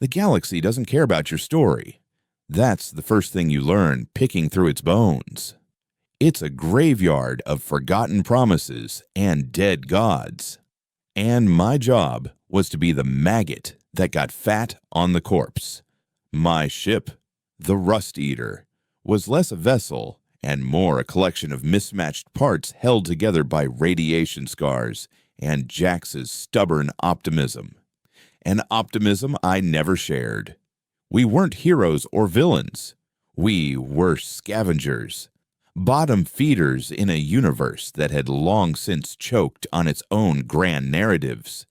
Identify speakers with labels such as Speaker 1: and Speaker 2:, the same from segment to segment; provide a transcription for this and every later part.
Speaker 1: The galaxy doesn't care about your story. That's the first thing you learn picking through its bones. It's a graveyard of forgotten promises and dead gods. And my job was to be the maggot that got fat on the corpse. My ship, the Rust Eater, was less a vessel and more a collection of mismatched parts held together by radiation scars and Jax's stubborn optimism. An optimism I never shared. We weren't heroes or villains. We were scavengers, bottom feeders in a universe that had long since choked on its own grand narratives.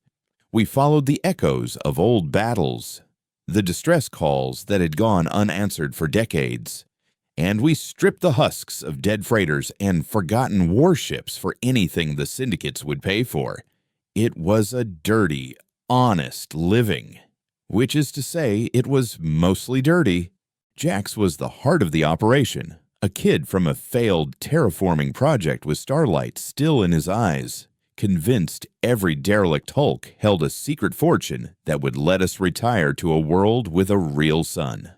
Speaker 1: We followed the echoes of old battles, the distress calls that had gone unanswered for decades, and we stripped the husks of dead freighters and forgotten warships for anything the syndicates would pay for. It was a dirty, honest living, which is to say it was mostly dirty. Jax was the heart of the operation, a kid from a failed terraforming project with starlight still in his eyes, convinced every derelict hulk held a secret fortune that would let us retire to a world with a real sun.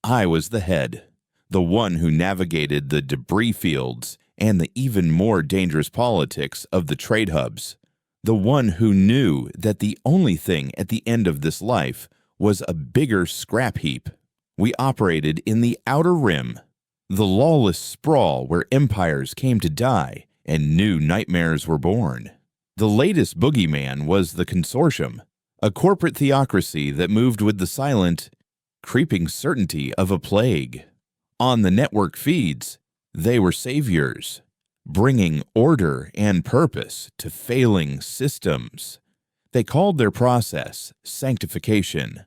Speaker 1: I was the head, the one who navigated the debris fields and the even more dangerous politics of the trade hubs, the one who knew that the only thing at the end of this life was a bigger scrap heap. We operated in the Outer Rim, the lawless sprawl where empires came to die and new nightmares were born. The latest boogeyman was the Consortium, a corporate theocracy that moved with the silent, creeping certainty of a plague. On the network feeds, they were saviors, bringing order and purpose to failing systems. They called their process sanctification,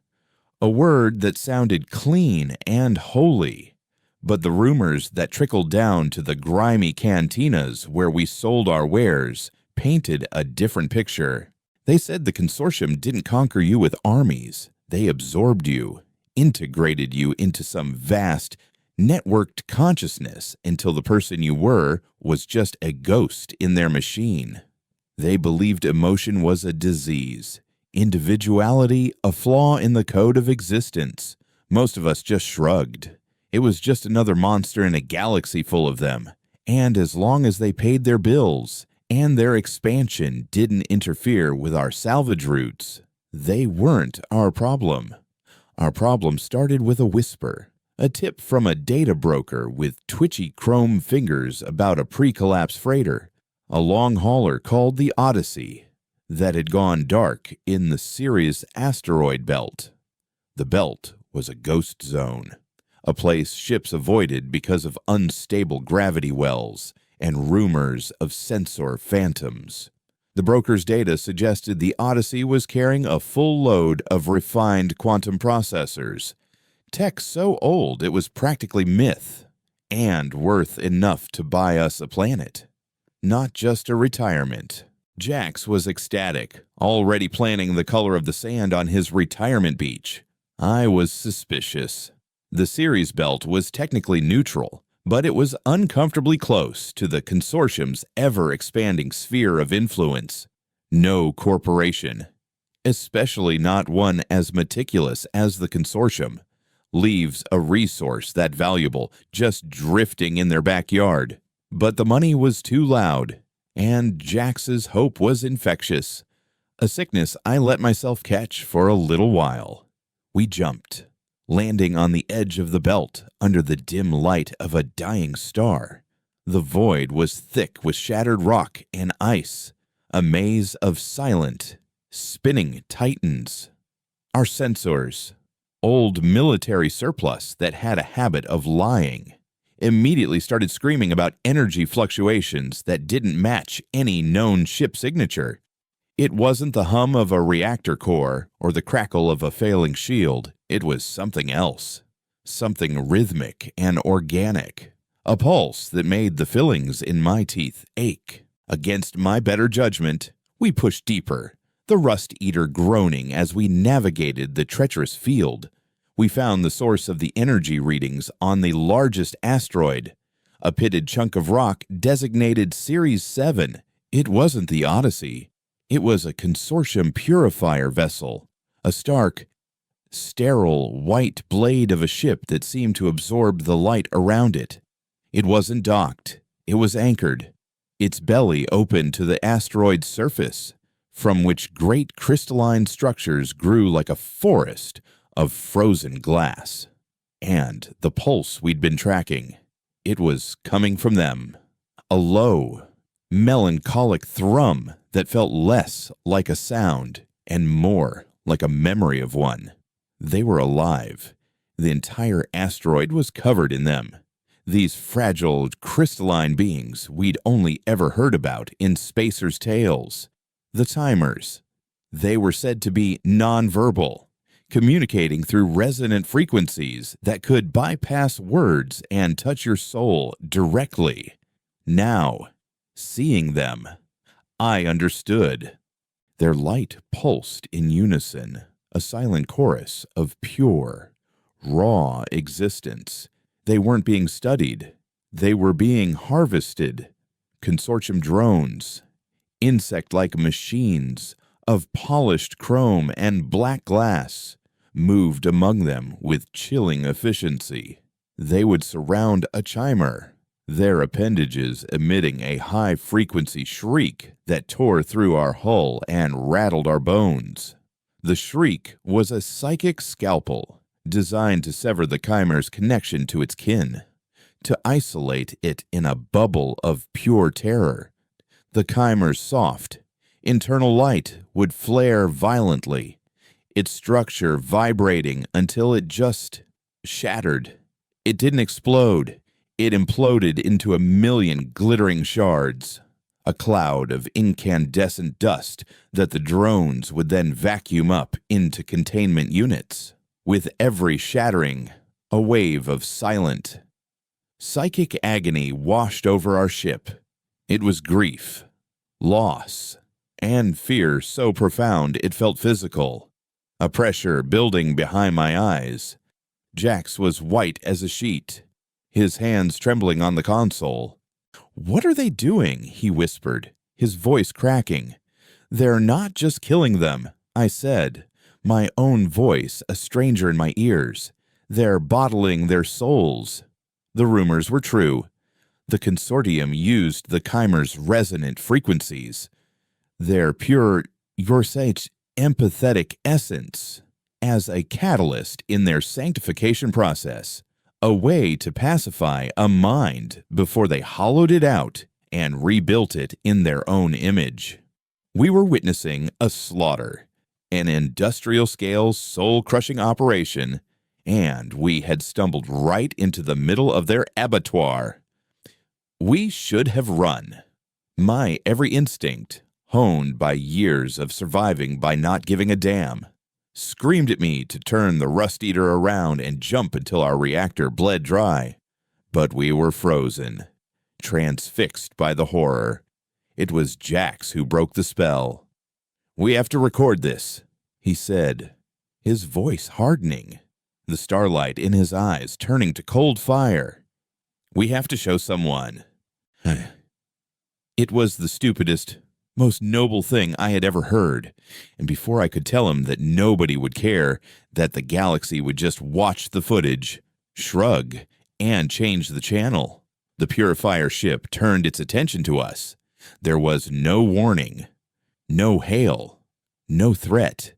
Speaker 1: a word that sounded clean and holy, but the rumors that trickled down to the grimy cantinas where we sold our wares painted a different picture. They said the Consortium didn't conquer you with armies. They absorbed you, integrated you into some vast, networked consciousness until the person you were was just a ghost in their machine. They believed emotion was a disease, individuality a flaw in the code of existence. Most of us just shrugged. It was just another monster in a galaxy full of them, and as long as they paid their bills and their expansion didn't interfere with our salvage routes, they weren't our problem. Our problem started with a whisper. A tip from a data broker with twitchy chrome fingers about a pre-collapse freighter, a long hauler called the Odyssey, that had gone dark in the Sirius asteroid belt. The belt was a ghost zone, a place ships avoided because of unstable gravity wells and rumors of sensor phantoms. The broker's data suggested the Odyssey was carrying a full load of refined quantum processors, tech so old it was practically myth, and worth enough to buy us a planet, not just a retirement. Jax was ecstatic, already planning the color of the sand on his retirement beach. I was suspicious. The Ceres belt was technically neutral, but it was uncomfortably close to the Consortium's ever-expanding sphere of influence. No corporation, especially not one as meticulous as the Consortium, leaves a resource that valuable just drifting in their backyard. But the money was too loud, and Jax's hope was infectious, a sickness I let myself catch for a little while. We jumped, landing on the edge of the belt under the dim light of a dying star. The void was thick with shattered rock and ice, a maze of silent, spinning titans. Our sensors, old military surplus that had a habit of lying, immediately started screaming about energy fluctuations that didn't match any known ship signature. It wasn't the hum of a reactor core or the crackle of a failing shield. It was something else, something rhythmic and organic, a pulse that made the fillings in my teeth ache. Against my better judgment, we pushed deeper, the Rust Eater groaning as we navigated the treacherous field. We found the source of the energy readings on the largest asteroid, a pitted chunk of rock designated Series 7. It wasn't the Odyssey. It was a Consortium purifier vessel, a stark, sterile white blade of a ship that seemed to absorb the light around it. It wasn't docked. It was anchored, its belly open to the asteroid's surface, from which great crystalline structures grew like a forest of frozen glass. And the pulse we'd been tracking, it was coming from them. A low, melancholic thrum that felt less like a sound and more like a memory of one. They were alive. The entire asteroid was covered in them. These fragile, crystalline beings we'd only ever heard about in spacers' tales. The timers. They were said to be nonverbal, communicating through resonant frequencies that could bypass words and touch your soul directly. Now, seeing them, I understood. Their light pulsed in unison, a silent chorus of pure, raw existence. They weren't being studied. They were being harvested. Consortium drones, insect-like machines of polished chrome and black glass, moved among them with chilling efficiency. They would surround a chimer, their appendages emitting a high-frequency shriek that tore through our hull and rattled our bones. The shriek was a psychic scalpel, designed to sever the chimer's connection to its kin, to isolate it in a bubble of pure terror. The chimer's soft, internal light would flare violently, its structure vibrating until it just shattered. It didn't explode. It imploded into a million glittering shards, a cloud of incandescent dust that the drones would then vacuum up into containment units. With every shattering, a wave of silent, psychic agony washed over our ship. It was grief, loss, and fear so profound it felt physical, a pressure building behind my eyes. Jax was white as a sheet, his hands trembling on the console. "What are they doing?" he whispered, his voice cracking. "They're not just killing them," I said, my own voice a stranger in my ears. "They're bottling their souls." The rumors were true. The consortium used the chimer's resonant frequencies, their pure, Yorsage, empathetic essence, as a catalyst in their sanctification process, a way to pacify a mind before they hollowed it out and rebuilt it in their own image. We were witnessing a slaughter, an industrial-scale, soul-crushing operation, and we had stumbled right into the middle of their abattoir. We should have run. My every instinct, honed by years of surviving by not giving a damn, screamed at me to turn the Rust Eater around and jump until our reactor bled dry. But we were frozen, transfixed by the horror. It was Jax who broke the spell. "We have to record this," he said, his voice hardening, the starlight in his eyes turning to cold fire. "We have to show someone." It was the stupidest, most noble thing I had ever heard, and before I could tell him that nobody would care, that the galaxy would just watch the footage, shrug, and change the channel, the Purifier ship turned its attention to us. There was no warning, no hail, no threat,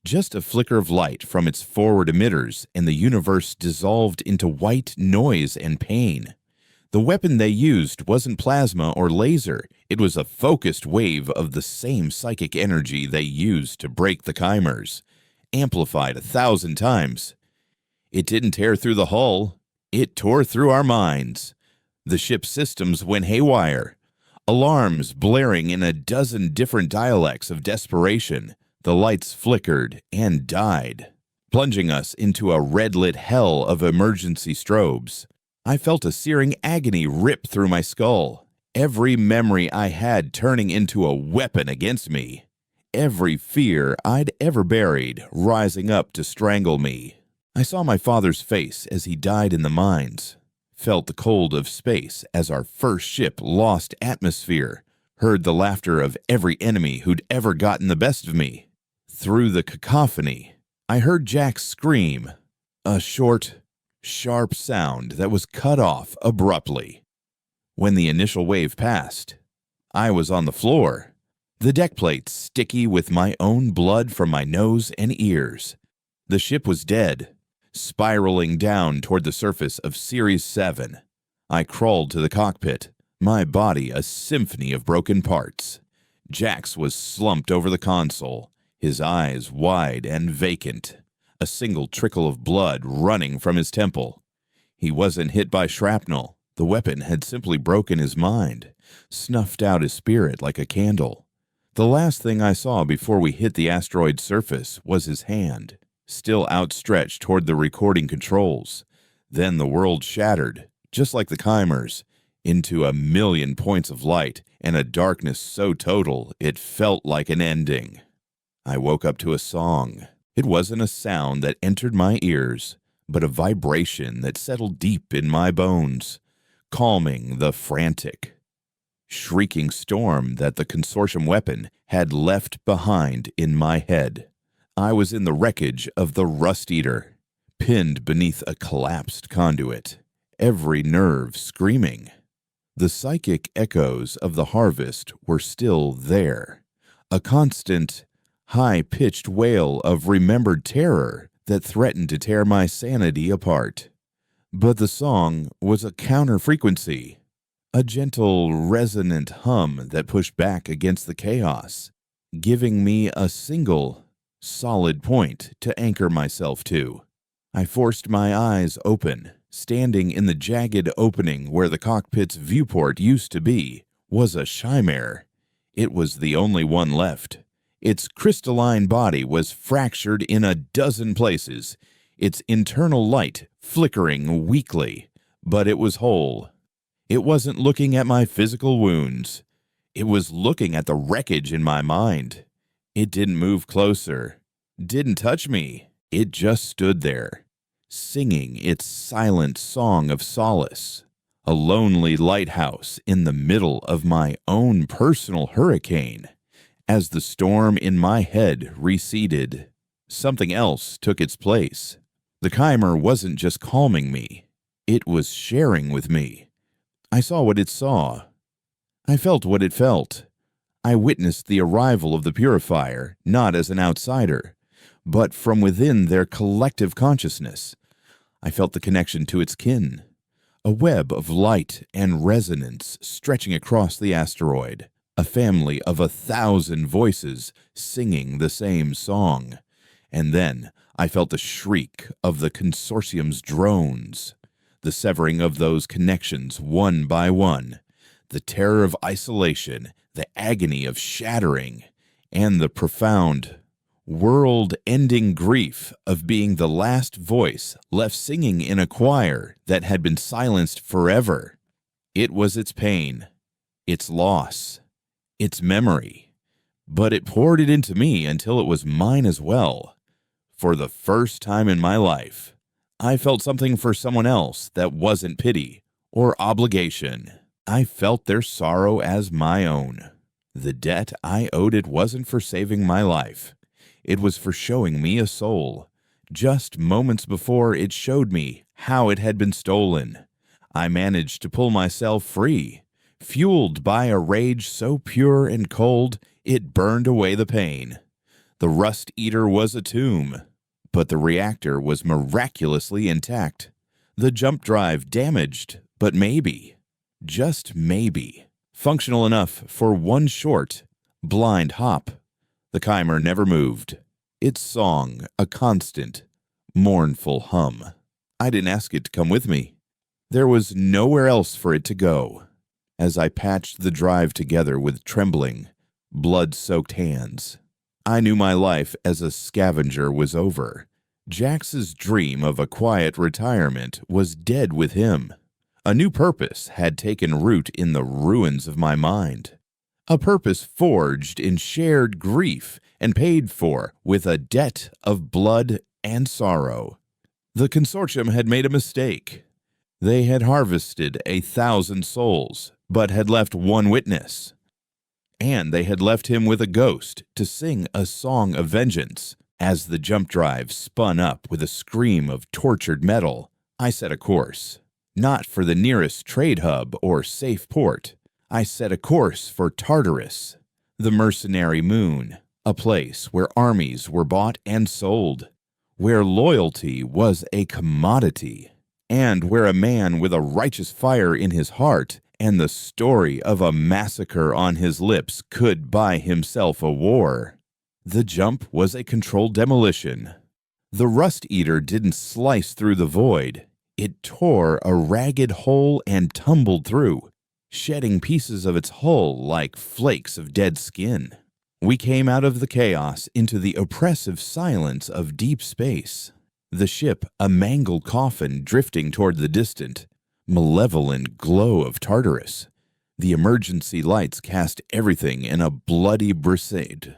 Speaker 1: just a flicker of light from its forward emitters, and the universe dissolved into white noise and pain. The weapon they used wasn't plasma or laser. It was a focused wave of the same psychic energy they used to break the chimers, amplified 1,000 times. It didn't tear through the hull. It tore through our minds. The ship's systems went haywire, alarms blaring in a dozen different dialects of desperation. The lights flickered and died, plunging us into a red-lit hell of emergency strobes. I felt a searing agony rip through my skull, every memory I had turning into a weapon against me, every fear I'd ever buried rising up to strangle me. I saw my father's face as he died in the mines, felt the cold of space as our first ship lost atmosphere, heard the laughter of every enemy who'd ever gotten the best of me. Through the cacophony, I heard Jack scream, a short, sharp sound that was cut off abruptly. When the initial wave passed, I was on the floor, the deck plate sticky with my own blood from my nose and ears. The ship was dead, spiraling down toward the surface of Series 7. I crawled to the cockpit, my body a symphony of broken parts. Jax was slumped over the console, his eyes wide and vacant, a single trickle of blood running from his temple. He wasn't hit by shrapnel. The weapon had simply broken his mind, snuffed out his spirit like a candle. The last thing I saw before we hit the asteroid's surface was his hand, still outstretched toward the recording controls. Then the world shattered, just like the Chimers, into a million points of light and a darkness so total it felt like an ending. I woke up to a song. It wasn't a sound that entered my ears, but a vibration that settled deep in my bones, calming the frantic, shrieking storm that the consortium weapon had left behind in my head. I was in the wreckage of the Rust Eater, pinned beneath a collapsed conduit, every nerve screaming. The psychic echoes of the harvest were still there, a constant, high-pitched wail of remembered terror that threatened to tear my sanity apart. But the song was a counter-frequency, a gentle, resonant hum that pushed back against the chaos, giving me a single, solid point to anchor myself to. I forced my eyes open. Standing in the jagged opening where the cockpit's viewport used to be was a chimera. It was the only one left. Its crystalline body was fractured in a dozen places, its internal light flickering weakly, but it was whole. It wasn't looking at my physical wounds. It was looking at the wreckage in my mind. It didn't move closer, didn't touch me. It just stood there, singing its silent song of solace, a lonely lighthouse in the middle of my own personal hurricane. As the storm in my head receded, something else took its place. The Chimer wasn't just calming me, it was sharing with me. I saw what it saw. I felt what it felt. I witnessed the arrival of the Purifier, not as an outsider, but from within their collective consciousness. I felt the connection to its kin, a web of light and resonance stretching across the asteroid, a family of 1,000 voices singing the same song. And then I felt the shriek of the consortium's drones, the severing of those connections one by one, the terror of isolation, the agony of shattering, and the profound, world-ending grief of being the last voice left singing in a choir that had been silenced forever. It was its pain, its loss, its memory, but it poured it into me until it was mine as well. For the first time in my life, I felt something for someone else that wasn't pity or obligation. I felt their sorrow as my own. The debt I owed it wasn't for saving my life. It was for showing me a soul. Just moments before it showed me how it had been stolen, I managed to pull myself free, fueled by a rage so pure and cold it burned away the pain. The Rust Eater was a tomb, but the reactor was miraculously intact. The jump drive damaged, but maybe, just maybe, functional enough for one short, blind hop. The Chimer never moved, its song a constant, mournful hum. I didn't ask it to come with me. There was nowhere else for it to go. As I patched the drive together with trembling, blood-soaked hands, I knew my life as a scavenger was over. Jax's dream of a quiet retirement was dead with him. A new purpose had taken root in the ruins of my mind. A purpose forged in shared grief and paid for with a debt of blood and sorrow. The consortium had made a mistake. They had harvested 1,000 souls, but had left one witness. And they had left him with a ghost to sing a song of vengeance, As the jump drive spun up with a scream of tortured metal, I set a course. Not for the nearest trade hub or safe port. I set a course for Tartarus, the mercenary moon, a place where armies were bought and sold, where loyalty was a commodity, and where a man with a righteous fire in his heart and the story of a massacre on his lips could buy himself a war. The jump was a controlled demolition. The Rust Eater didn't slice through the void. It tore a ragged hole and tumbled through, shedding pieces of its hull like flakes of dead skin. We came out of the chaos into the oppressive silence of deep space. The ship, a mangled coffin drifting toward the distant, malevolent glow of Tartarus. The emergency lights cast everything in a bloody brisade,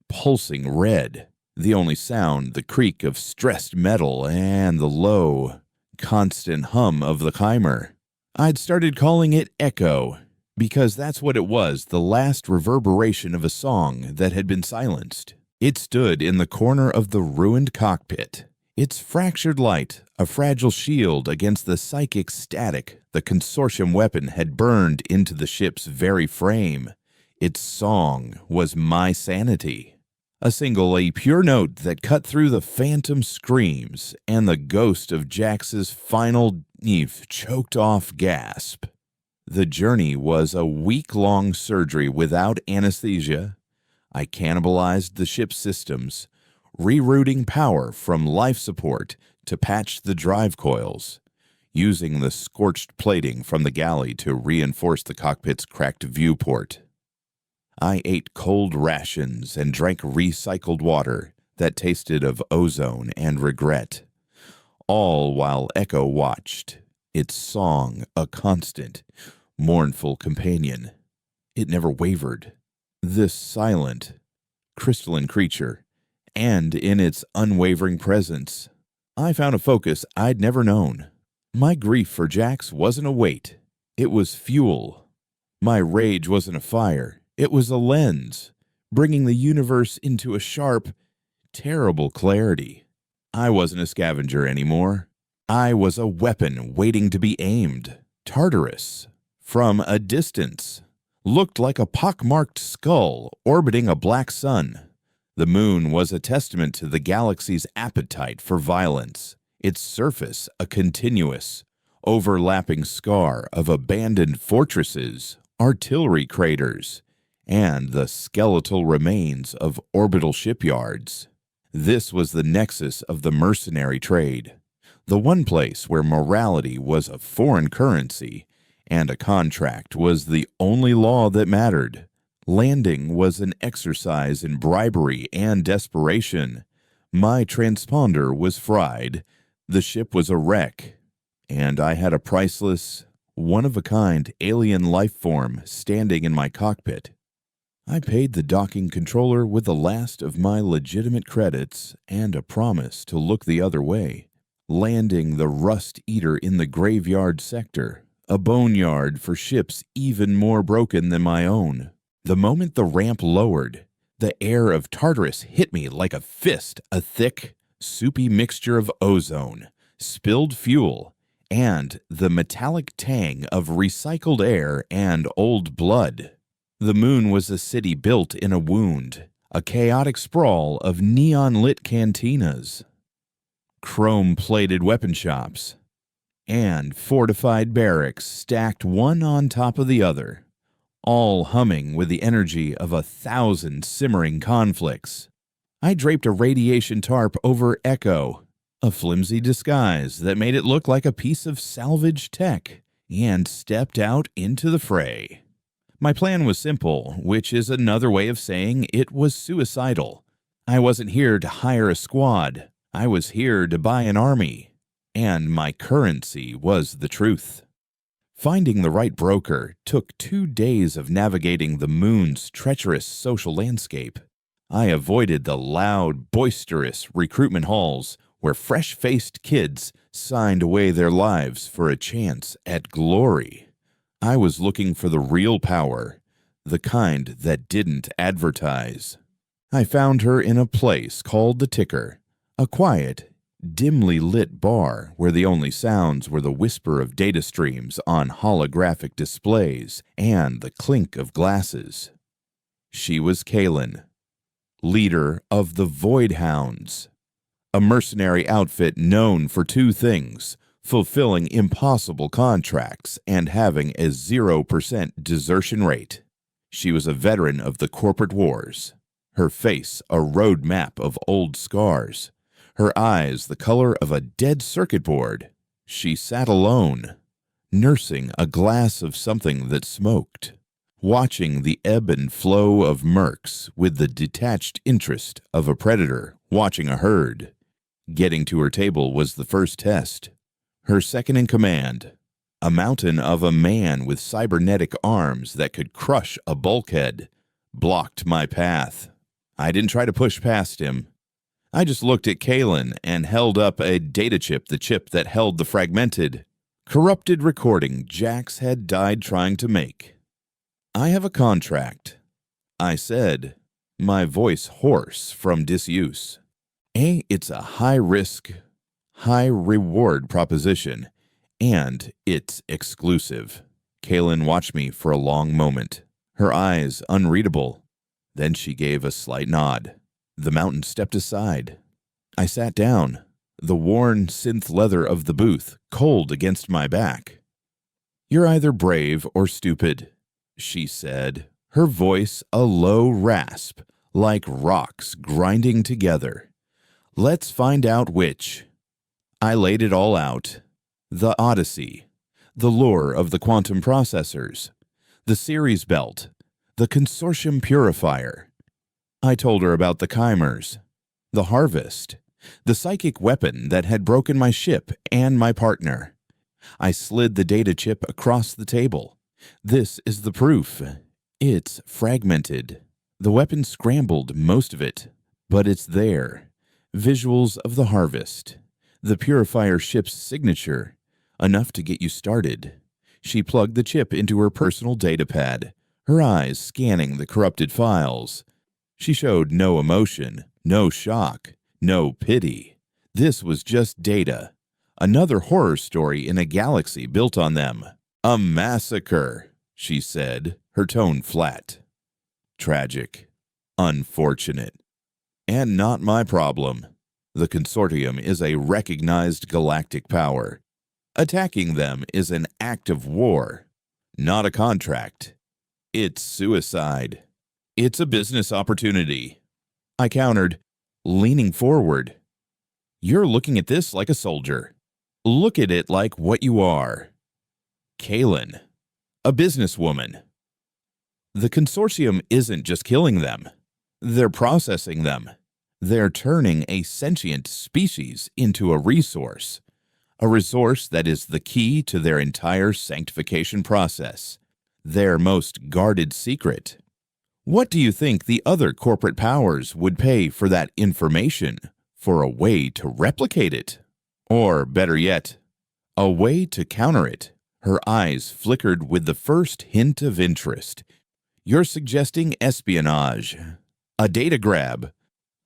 Speaker 1: pulsing red. The only sound, the creak of stressed metal and the low, constant hum of the chimer. I'd started calling it Echo, because that's what it was, the last reverberation of a song that had been silenced. It stood in the corner of the ruined cockpit. Its fractured light, a fragile shield against the psychic static the consortium weapon had burned into the ship's very frame. Its song was my sanity. A single, a pure note that cut through the phantom screams and the ghost of Jax's final, choked-off gasp. The journey was a week-long surgery without anesthesia. I cannibalized the ship's systems, rerouting power from life support to patch the drive coils, using the scorched plating from the galley to reinforce the cockpit's cracked viewport. I ate cold rations and drank recycled water that tasted of ozone and regret, all while Echo watched, its song a constant, mournful companion. It never wavered. This silent, crystalline creature, and in its unwavering presence, I found a focus I'd never known. My grief for Jax wasn't a weight. It was fuel. My rage wasn't a fire. It was a lens, bringing the universe into a sharp, terrible clarity. I wasn't a scavenger anymore. I was a weapon waiting to be aimed. Tartarus, from a distance, looked like a pockmarked skull orbiting a black sun. The moon was a testament to the galaxy's appetite for violence, its surface a continuous, overlapping scar of abandoned fortresses, artillery craters, and the skeletal remains of orbital shipyards. This was the nexus of the mercenary trade, the one place where morality was a foreign currency and a contract was the only law that mattered. Landing was an exercise in bribery and desperation. My transponder was fried, the ship was a wreck, and I had a priceless, one-of-a-kind alien life form standing in my cockpit. I paid the docking controller with the last of my legitimate credits and a promise to look the other way, landing the Rust Eater in the graveyard sector, a boneyard for ships even more broken than my own. The moment the ramp lowered, the air of Tartarus hit me like a fist, a thick, soupy mixture of ozone, spilled fuel, and the metallic tang of recycled air and old blood. The moon was a city built in a wound, a chaotic sprawl of neon-lit cantinas, chrome-plated weapon shops, and fortified barracks stacked one on top of the other, all humming with the energy of 1,000 simmering conflicts. I draped a radiation tarp over Echo, a flimsy disguise that made it look like a piece of salvaged tech, and stepped out into the fray. My plan was simple, which is another way of saying it was suicidal. I wasn't here to hire a squad. I was here to buy an army. And my currency was the truth. Finding the right broker took 2 days of navigating the moon's treacherous social landscape. I avoided the loud, boisterous recruitment halls where fresh-faced kids signed away their lives for a chance at glory. I was looking for the real power, the kind that didn't advertise. I found her in a place called the Ticker, a quiet, dimly lit bar where the only sounds were the whisper of data streams on holographic displays and the clink of glasses. She was Kalen, leader of the Void Hounds, a mercenary outfit known for two things: fulfilling impossible contracts and having a 0% desertion rate. She was a veteran of the corporate wars, her face a road map of old scars, her eyes the color of a dead circuit board. She sat alone, nursing a glass of something that smoked, watching the ebb and flow of mercs with the detached interest of a predator watching a herd. Getting to her table was the first test. Her second in command, a mountain of a man with cybernetic arms that could crush a bulkhead, blocked my path. I didn't try to push past him. I just looked at Kalen and held up a data chip, the chip that held the fragmented, corrupted recording Jax had died trying to make. I have a contract, I said, my voice hoarse from disuse. It's a high-risk, high-reward proposition, and it's exclusive. Kalen watched me for a long moment, her eyes unreadable. Then she gave a slight nod. The mountain stepped aside. I sat down, the worn synth leather of the booth cold against my back. "You're either brave or stupid," she said, her voice a low rasp, like rocks grinding together. "Let's find out which." I laid it all out. The Odyssey, the lure of the quantum processors, the series belt, the consortium purifier. I told her about the chimers, the harvest, the psychic weapon that had broken my ship and my partner. I slid the data chip across the table. This is the proof. It's fragmented. The weapon scrambled most of it, but it's there. Visuals of the harvest. The purifier ship's signature. Enough to get you started. She plugged the chip into her personal data pad, her eyes scanning the corrupted files. She showed no emotion, no shock, no pity. This was just data. Another horror story in a galaxy built on them. A massacre, she said, her tone flat. Tragic. Unfortunate. And not my problem. The consortium is a recognized galactic power. Attacking them is an act of war, not a contract. It's suicide. It's a business opportunity. I countered, leaning forward. You're looking at this like a soldier. Look at it like what you are. Kalen, a businesswoman. The consortium isn't just killing them. They're processing them. They're turning a sentient species into a resource that is the key to their entire sanctification process, their most guarded secret. What do you think the other corporate powers would pay for that information, for a way to replicate it? Or, better yet, a way to counter it? Her eyes flickered with the first hint of interest. You're suggesting espionage, a data grab.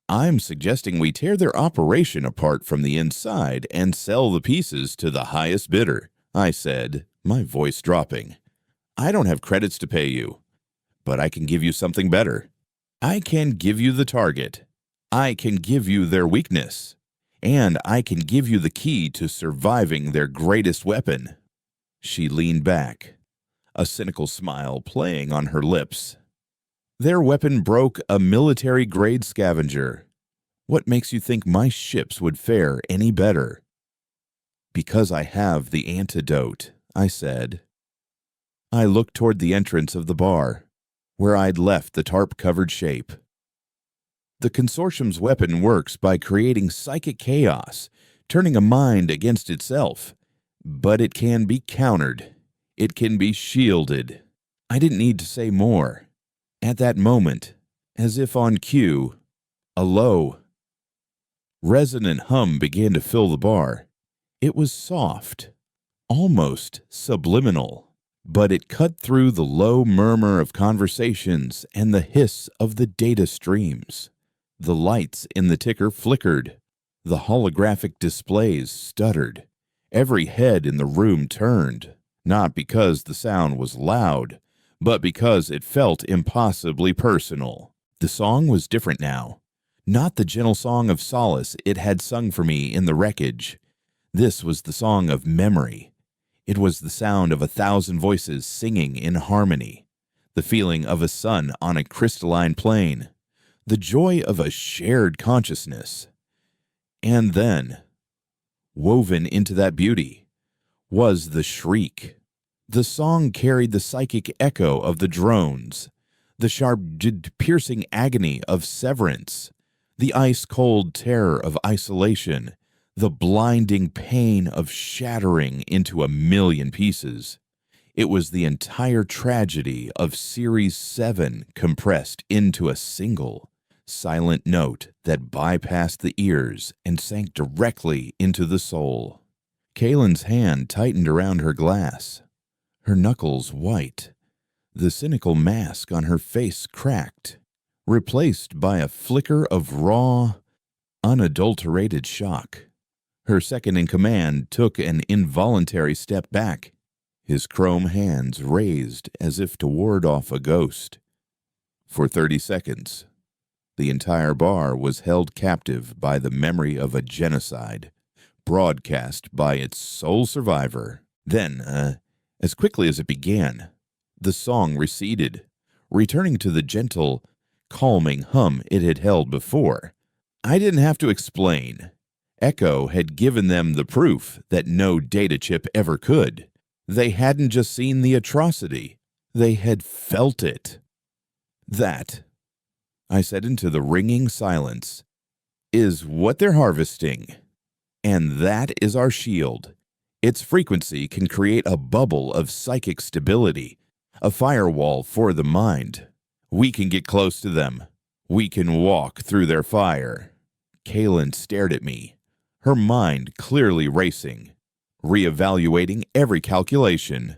Speaker 1: I'm suggesting we tear their operation apart from the inside and sell the pieces to the highest bidder, I said, my voice dropping. I don't have credits to pay you, but I can give you something better. I can give you the target. I can give you their weakness. And I can give you the key to surviving their greatest weapon. She leaned back, a cynical smile playing on her lips. Their weapon broke a military-grade scavenger. What makes you think my ships would fare any better? Because I have the antidote, I said. I looked toward the entrance of the bar, where I'd left the tarp-covered shape. The consortium's weapon works by creating psychic chaos, turning a mind against itself. But it can be countered. It can be shielded. I didn't need to say more. At that moment, as if on cue, a low, resonant hum began to fill the bar. It was soft, almost subliminal. but it cut through the low murmur of conversations and the hiss of the data streams. The lights in the ticker flickered. The holographic displays stuttered. Every head in the room turned, not because the sound was loud, but because it felt impossibly personal. The song was different now. Not the gentle song of solace it had sung for me in the wreckage. This was the song of memory. It was the sound of 1,000 voices singing in harmony, the feeling of a sun on a crystalline plain, the joy of a shared consciousness. And then, woven into that beauty, was the shriek. The song carried the psychic echo of the drones, the sharp, piercing agony of severance, the ice-cold terror of isolation, the blinding pain of shattering into 1,000,000 pieces. It was the entire tragedy of Series 7 compressed into a single, silent note that bypassed the ears and sank directly into the soul. Kaylin's hand tightened around her glass, her knuckles white, the cynical mask on her face cracked, replaced by a flicker of raw, unadulterated shock. Her second-in-command took an involuntary step back, his chrome hands raised as if to ward off a ghost. For 30 seconds, the entire bar was held captive by the memory of a genocide, broadcast by its sole survivor. Then, as quickly as it began, the song receded, returning to the gentle, calming hum it had held before. I didn't have to explain. Echo had given them the proof that no data chip ever could. They hadn't just seen the atrocity, they had felt it. That, I said into the ringing silence, is what they're harvesting. And that is our shield. Its frequency can create a bubble of psychic stability, a firewall for the mind. We can get close to them. We can walk through their fire. Kaylin stared at me, her mind clearly racing, reevaluating every calculation.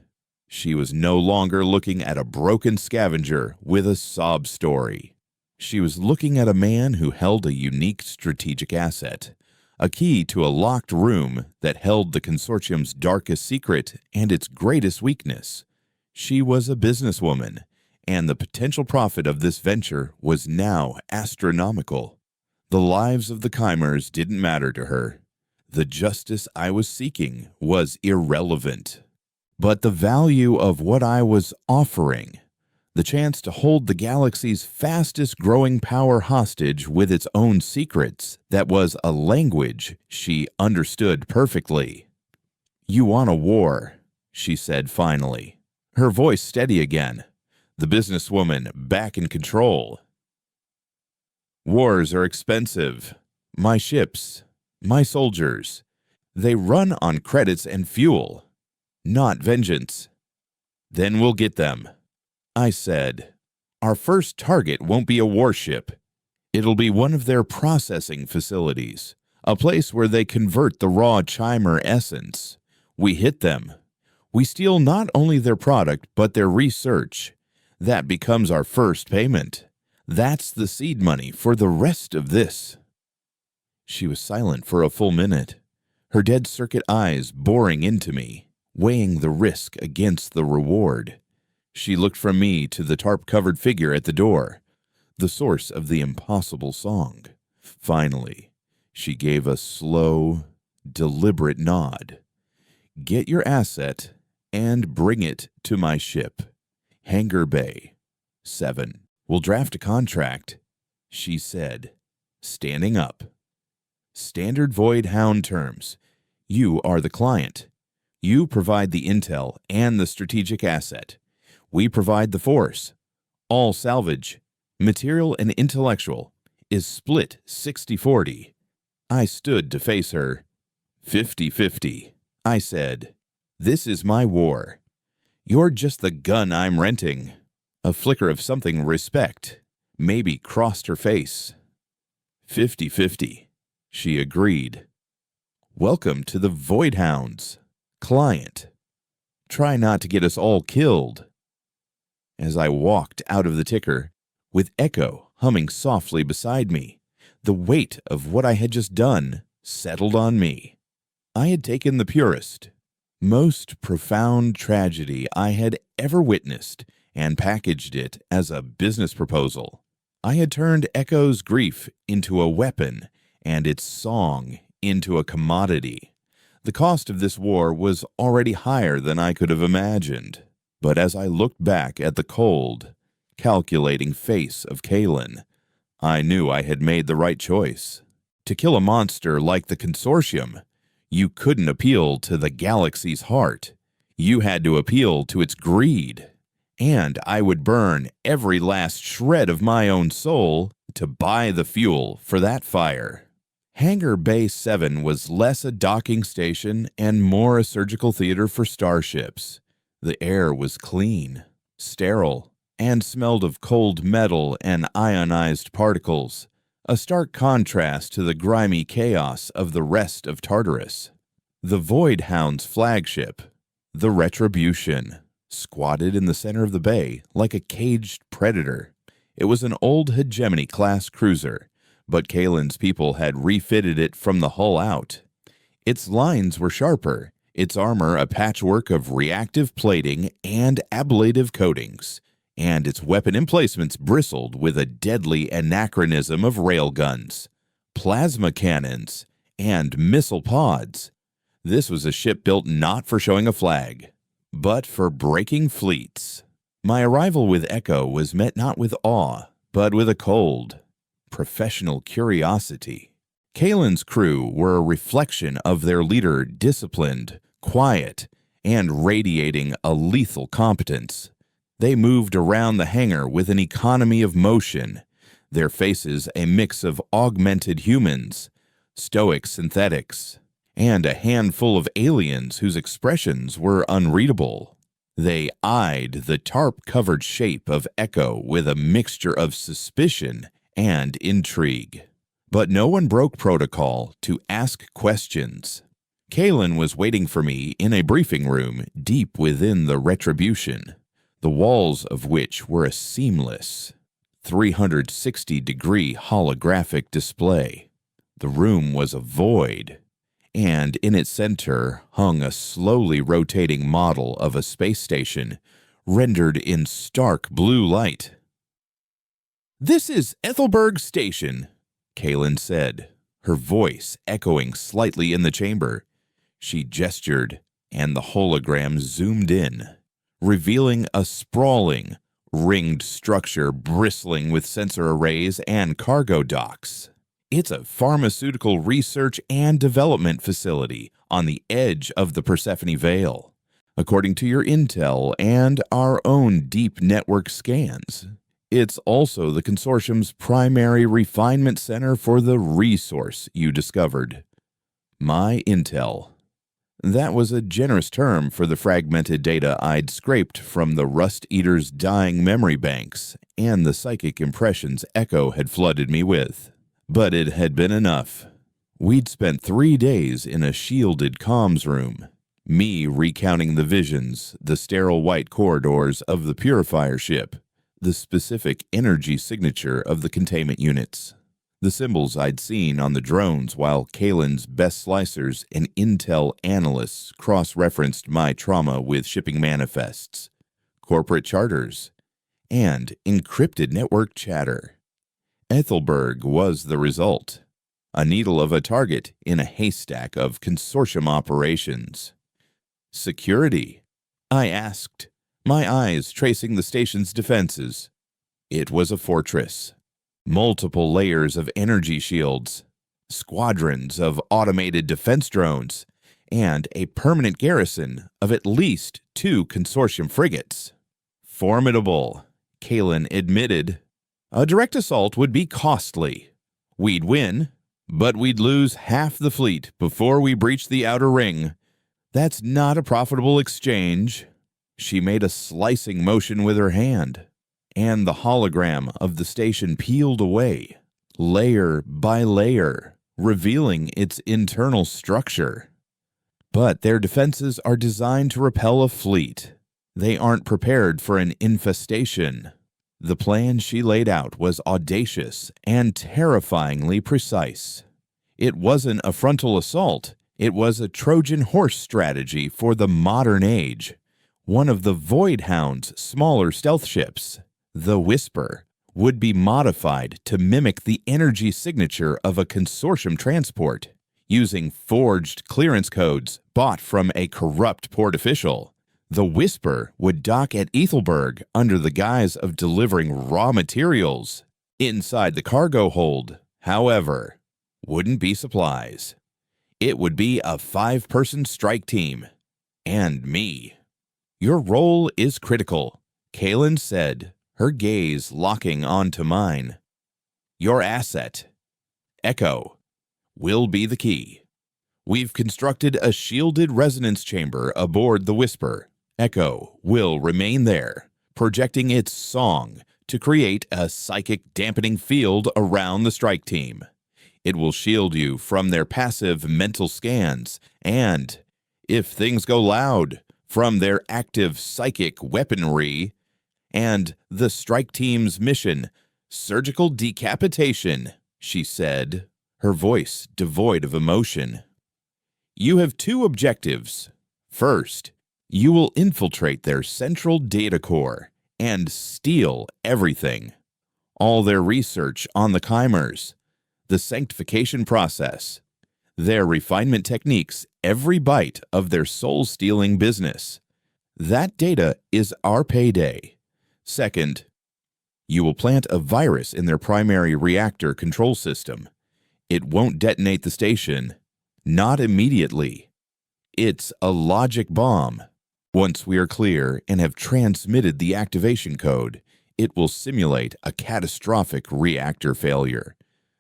Speaker 1: She was no longer looking at a broken scavenger with a sob story. She was looking at a man who held a unique strategic asset, a key to a locked room that held the consortium's darkest secret and its greatest weakness. She was a businesswoman, and the potential profit of this venture was now astronomical. The lives of the Chimers didn't matter to her. The justice I was seeking was irrelevant. But the value of what I was offering, the chance to hold the galaxy's fastest growing power hostage with its own secrets, that was a language she understood perfectly. "You want a war," she said finally, her voice steady again, the businesswoman back in control. "Wars are expensive. My ships, my soldiers, they run on credits and fuel, not vengeance. Then we'll get them." I said, "Our first target won't be a warship. It'll be one of their processing facilities, a place where they convert the raw Chimer essence. We hit them. We steal not only their product, but their research. That becomes our first payment. That's the seed money for the rest of this." She was silent for a full minute, her dead circuit eyes boring into me, weighing the risk against the reward. She looked from me to the tarp-covered figure at the door, the source of the impossible song. Finally, she gave a slow, deliberate nod. "Get your asset and bring it to my ship. Hangar Bay 7. We'll draft a contract," she said, standing up. "Standard Void Hound terms. You are the client. You provide the intel and the strategic asset. We provide the force. All salvage, material and intellectual, is split 60-40. I stood to face her. 50-50. I said, "This is my war. You're just the gun I'm renting." A flicker of something respect maybe crossed her face. 50-50, she agreed. "Welcome to the Void Hounds. Client. Try not to get us all killed." As I walked out of the ticker, with Echo humming softly beside me, the weight of what I had just done settled on me. I had taken the purest, most profound tragedy I had ever witnessed and packaged it as a business proposal. I had turned Echo's grief into a weapon and its song into a commodity. The cost of this war was already higher than I could have imagined. But as I looked back at the cold, calculating face of Kalen, I knew I had made the right choice. To kill a monster like the Consortium, you couldn't appeal to the galaxy's heart. You had to appeal to its greed. And I would burn every last shred of my own soul to buy the fuel for that fire. Hangar Bay 7 was less a docking station and more a surgical theater for starships. The air was clean, sterile, and smelled of cold metal and ionized particles, a stark contrast to the grimy chaos of the rest of Tartarus. The Void Hound's flagship, the Retribution, squatted in the center of the bay like a caged predator. It was an old Hegemony-class cruiser, but Kalen's people had refitted it from the hull out. Its lines were sharper, its armor a patchwork of reactive plating and ablative coatings, and its weapon emplacements bristled with a deadly anachronism of railguns, plasma cannons, and missile pods. This was a ship built not for showing a flag, but for breaking fleets. My arrival with Echo was met not with awe, but with a cold, professional curiosity. Kalen's crew were a reflection of their leader, disciplined, quiet, and radiating a lethal competence. They moved around the hangar with an economy of motion, their faces a mix of augmented humans, stoic synthetics, and a handful of aliens whose expressions were unreadable. They eyed the tarp-covered shape of Echo with a mixture of suspicion and intrigue. But no one broke protocol to ask questions. Kalen was waiting for me in a briefing room deep within the Retribution, the walls of which were a seamless 360-degree holographic display. The room was a void, and in its center hung a slowly rotating model of a space station rendered in stark blue light. "This is Ethelberg Station," Kalen said, her voice echoing slightly in the chamber. She gestured, and the hologram zoomed in, revealing a sprawling, ringed structure bristling with sensor arrays and cargo docks. It's a pharmaceutical research and development facility on the edge of the Persephone Veil, according to your intel and our own deep network scans. It's also the Consortium's primary refinement center for the resource you discovered. My intel. That was a generous term for the fragmented data I'd scraped from the Rust Eater's dying memory banks and the psychic impressions Echo had flooded me with. But it had been enough. We'd spent 3 days in a shielded comms room, me recounting the visions, the sterile white corridors of the purifier ship, the specific energy signature of the containment units, the symbols I'd seen on the drones while Kalen's best slicers and intel analysts cross-referenced my trauma with shipping manifests, corporate charters, and encrypted network chatter. Ethelberg was the result, a needle of a target in a haystack of Consortium operations. "Security?" I asked, my eyes tracing the station's defenses. It was a fortress. Multiple layers of energy shields, squadrons of automated defense drones, and a permanent garrison of at least 2 Consortium frigates. Formidable, Kalen admitted. A direct assault would be costly. We'd win, but we'd lose half the fleet before we breached the outer ring. That's not a profitable exchange. She made a slicing motion with her hand, and the hologram of the station peeled away, layer by layer, revealing its internal structure. But their defenses are designed to repel a fleet. They aren't prepared for an infestation. The plan she laid out was audacious and terrifyingly precise. It wasn't a frontal assault. It was a Trojan horse strategy for the modern age. One of the Void Hound's smaller stealth ships, the Whisper, would be modified to mimic the energy signature of a consortium transport, using forged clearance codes bought from a corrupt port official. The Whisper would dock at Ethelberg under the guise of delivering raw materials. Inside the cargo hold, however, wouldn't be supplies. It would be a 5-person strike team. And me. Your role is critical, Kaylin said, her gaze locking onto mine. Your asset, Echo, will be the key. We've constructed a shielded resonance chamber aboard the Whisper. Echo will remain there, projecting its song to create a psychic dampening field around the strike team. It will shield you from their passive mental scans and, if things go loud, from their active psychic weaponry. And the strike team's mission, surgical decapitation, she said, her voice devoid of emotion. You have 2 objectives. First, you will infiltrate their central data core and steal everything. All their research on the Chimers, the sanctification process, their refinement techniques, every bite of their soul-stealing business. That data is our payday. Second, you will plant a virus in their primary reactor control system. It won't detonate the station, not immediately. It's a logic bomb. Once we are clear and have transmitted the activation code, it will simulate a catastrophic reactor failure.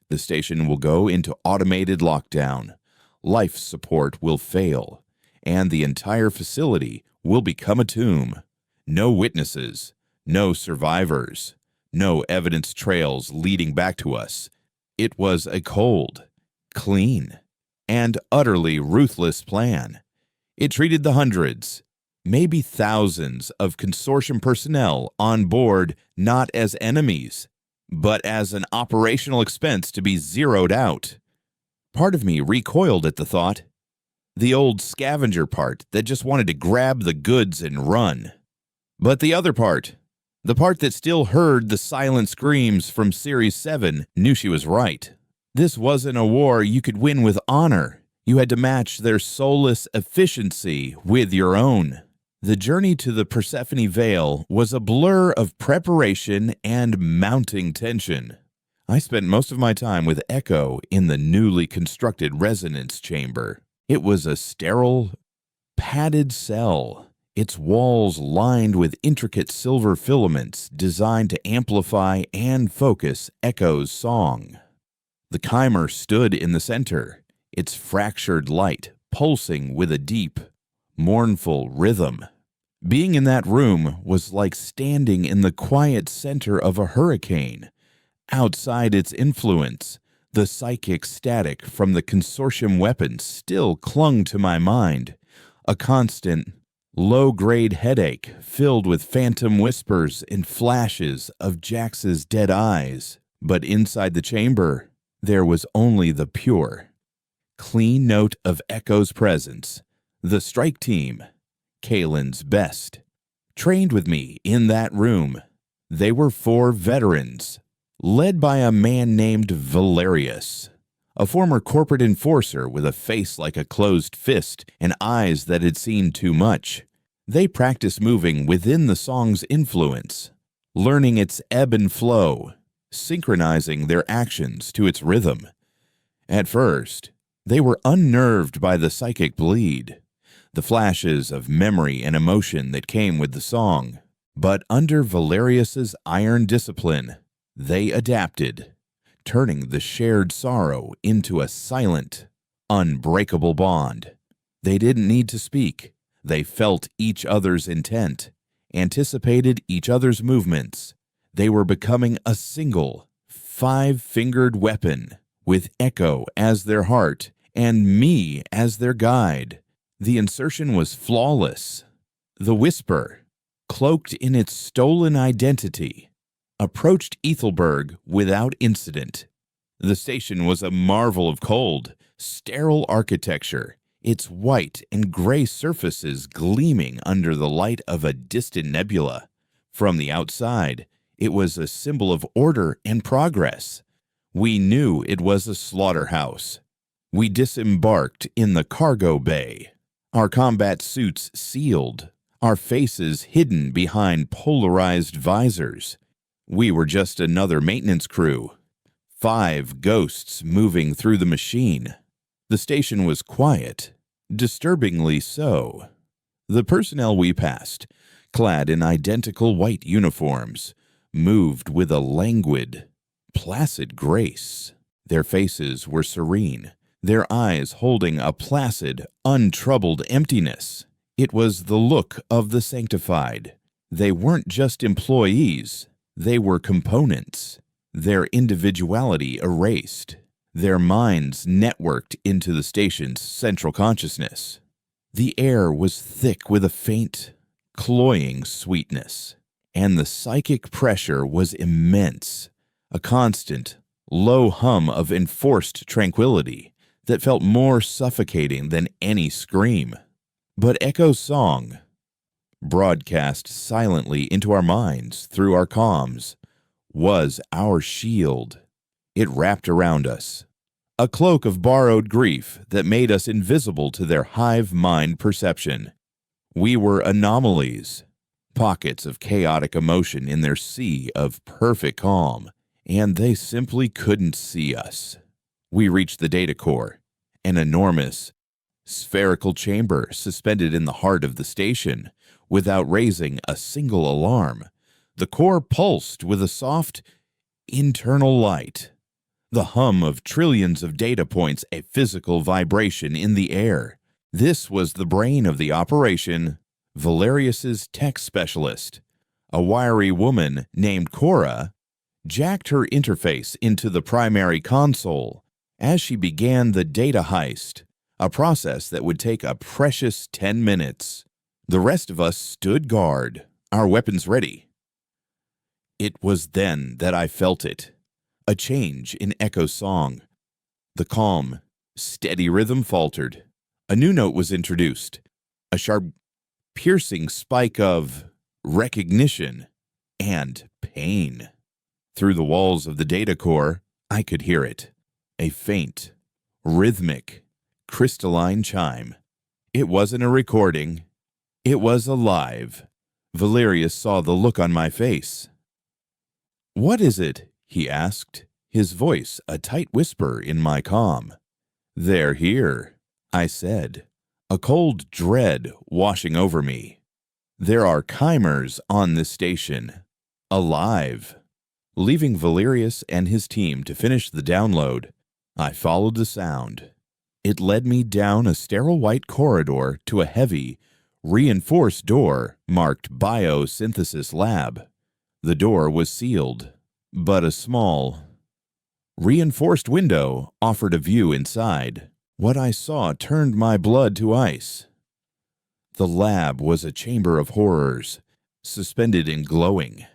Speaker 1: The station will go into automated lockdown. Life support will fail, and the entire facility will become a tomb. No witnesses, no survivors, no evidence trails leading back to us. It was a cold, clean, and utterly ruthless plan. It treated the hundreds, maybe thousands of consortium personnel on board not as enemies, but as an operational expense to be zeroed out. Part of me recoiled at the thought. The old scavenger part that just wanted to grab the goods and run. But the other part, the part that still heard the silent screams from Series 7, knew she was right. This wasn't a war you could win with honor. You had to match their soulless efficiency with your own. The journey to the Persephone Vale was a blur of preparation and mounting tension. I spent most of my time with Echo in the newly constructed resonance chamber. It was a sterile, padded cell, its walls lined with intricate silver filaments designed to amplify and focus Echo's song. The chimer stood in the center, its fractured light pulsing with a deep, mournful rhythm. Being in that room was like standing in the quiet center of a hurricane. Outside its influence, the psychic static from the consortium weapons still clung to my mind, a constant, low-grade headache filled with phantom whispers and flashes of Jax's dead eyes. But inside the chamber, there was only the pure, clean note of Echo's presence, the strike team, Kaylin's best. Trained with me in that room, they were 4 veterans, led by a man named Valerius, a former corporate enforcer with a face like a closed fist and eyes that had seen too much. They practiced moving within the song's influence, learning its ebb and flow, synchronizing their actions to its rhythm. At first, they were unnerved by the psychic bleed, the flashes of memory and emotion that came with the song. But under Valerius's iron discipline, they adapted, turning the shared sorrow into a silent, unbreakable bond. They didn't need to speak. They felt each other's intent, anticipated each other's movements. They were becoming a single, 5-fingered weapon, with Echo as their heart and me as their guide. The insertion was flawless. The Whisper, cloaked in its stolen identity, approached Ethelberg without incident. The station was a marvel of cold, sterile architecture, its white and gray surfaces gleaming under the light of a distant nebula. From the outside, it was a symbol of order and progress. We knew it was a slaughterhouse. We disembarked in the cargo bay, our combat suits sealed, our faces hidden behind polarized visors. We were just another maintenance crew, 5 ghosts moving through the machine. The station was quiet, disturbingly so. The personnel we passed, clad in identical white uniforms, moved with a languid, placid grace. Their faces were serene, their eyes holding a placid, untroubled emptiness. It was the look of the sanctified. They weren't just employees, they were components, their individuality erased, their minds networked into the station's central consciousness. The air was thick with a faint, cloying sweetness, and the psychic pressure was immense, a constant, low hum of enforced tranquility that felt more suffocating than any scream. But Echo's song, broadcast silently into our minds through our comms, was our shield. It wrapped around us, a cloak of borrowed grief that made us invisible to their hive mind perception. We were anomalies, pockets of chaotic emotion in their sea of perfect calm, and they simply couldn't see us. We reached the data core, an enormous, spherical chamber suspended in the heart of the station. Without raising a single alarm, the core pulsed with a soft, internal light. The hum of trillions of data points, a physical vibration in the air. This was the brain of the operation, Valerius's tech specialist. A wiry woman named Cora jacked her interface into the primary console as she began the data heist, a process that would take a precious 10 minutes. The rest of us stood guard, our weapons ready. It was then that I felt it, a change in Echo's song. The calm, steady rhythm faltered. A new note was introduced, a sharp, piercing spike of recognition and pain. Through the walls of the data core, I could hear it, a faint, rhythmic, crystalline chime. It wasn't a recording. It was alive. Valerius saw the look on my face. "What is it?" he asked, his voice a tight whisper in my comm. "They're here," I said, a cold dread washing over me. "There are chimers on this station, alive." Leaving Valerius and his team to finish the download, I followed the sound. It led me down a sterile white corridor to a heavy, reinforced door marked Biosynthesis Lab. The door was sealed, but a small, reinforced window offered a view inside. What I saw turned my blood to ice. The lab was a chamber of horrors, suspended in glowing,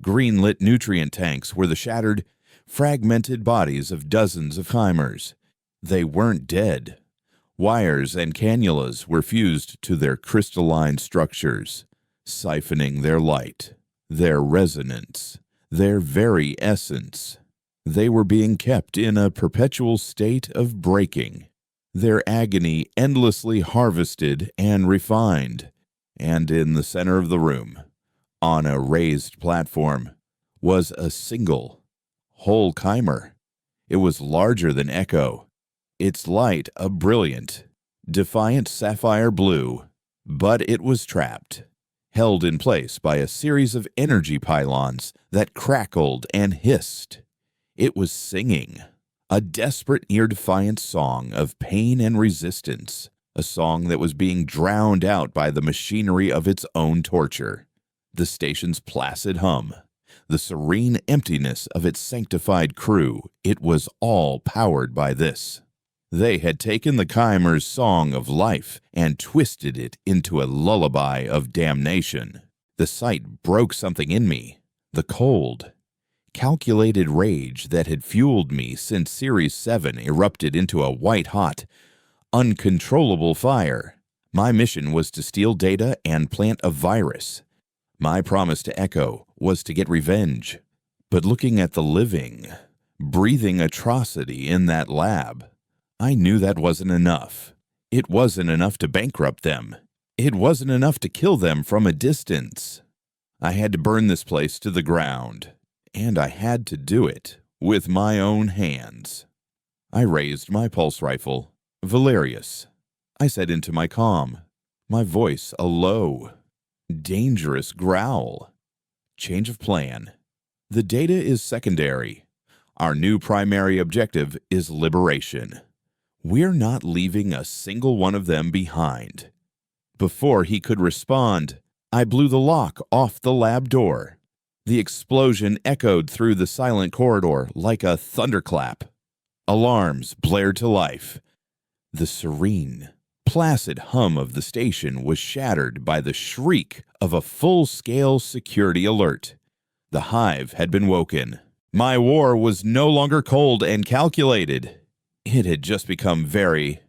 Speaker 1: green-lit nutrient tanks were the shattered, fragmented bodies of dozens of chimers. They weren't dead. Wires and cannulas were fused to their crystalline structures, siphoning their light, their resonance, their very essence. They were being kept in a perpetual state of breaking, their agony endlessly harvested and refined. And in the center of the room, on a raised platform, was a single, whole chimer. It was larger than Echo, its light a brilliant, defiant sapphire blue, but it was trapped, held in place by a series of energy pylons that crackled and hissed. It was singing, a desperate, near-defiant song of pain and resistance, a song that was being drowned out by the machinery of its own torture. The station's placid hum, the serene emptiness of its sanctified crew, it was all powered by this. They had taken the Chimer's song of life and twisted it into a lullaby of damnation. The sight broke something in me. The cold, calculated rage that had fueled me since Series 7 erupted into a white-hot, uncontrollable fire. My mission was to steal data and plant a virus. My promise to Echo was to get revenge. But looking at the living, breathing atrocity in that lab, I knew that wasn't enough. It wasn't enough to bankrupt them. It wasn't enough to kill them from a distance. I had to burn this place to the ground, and I had to do it with my own hands. I raised my pulse rifle. Valerius, I said into my comm, my voice a low, dangerous growl. Change of plan. The data is secondary. Our new primary objective is liberation. We're not leaving a single one of them behind. Before he could respond, I blew the lock off the lab door. The explosion echoed through the silent corridor like a thunderclap. Alarms blared to life. The serene, placid hum of the station was shattered by the shriek of a full-scale security alert. The hive had been woken. My war was no longer cold and calculated. It had just become very,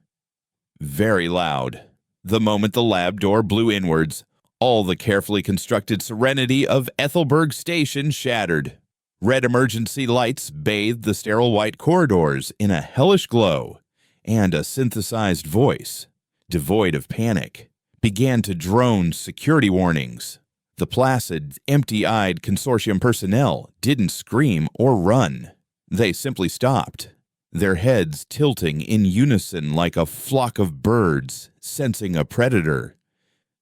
Speaker 1: very loud. The moment the lab door blew inwards, all the carefully constructed serenity of Ethelberg Station shattered. Red emergency lights bathed the sterile white corridors in a hellish glow, and a synthesized voice, devoid of panic, began to drone security warnings. The placid, empty-eyed consortium personnel didn't scream or run. They simply stopped, their heads tilting in unison like a flock of birds sensing a predator.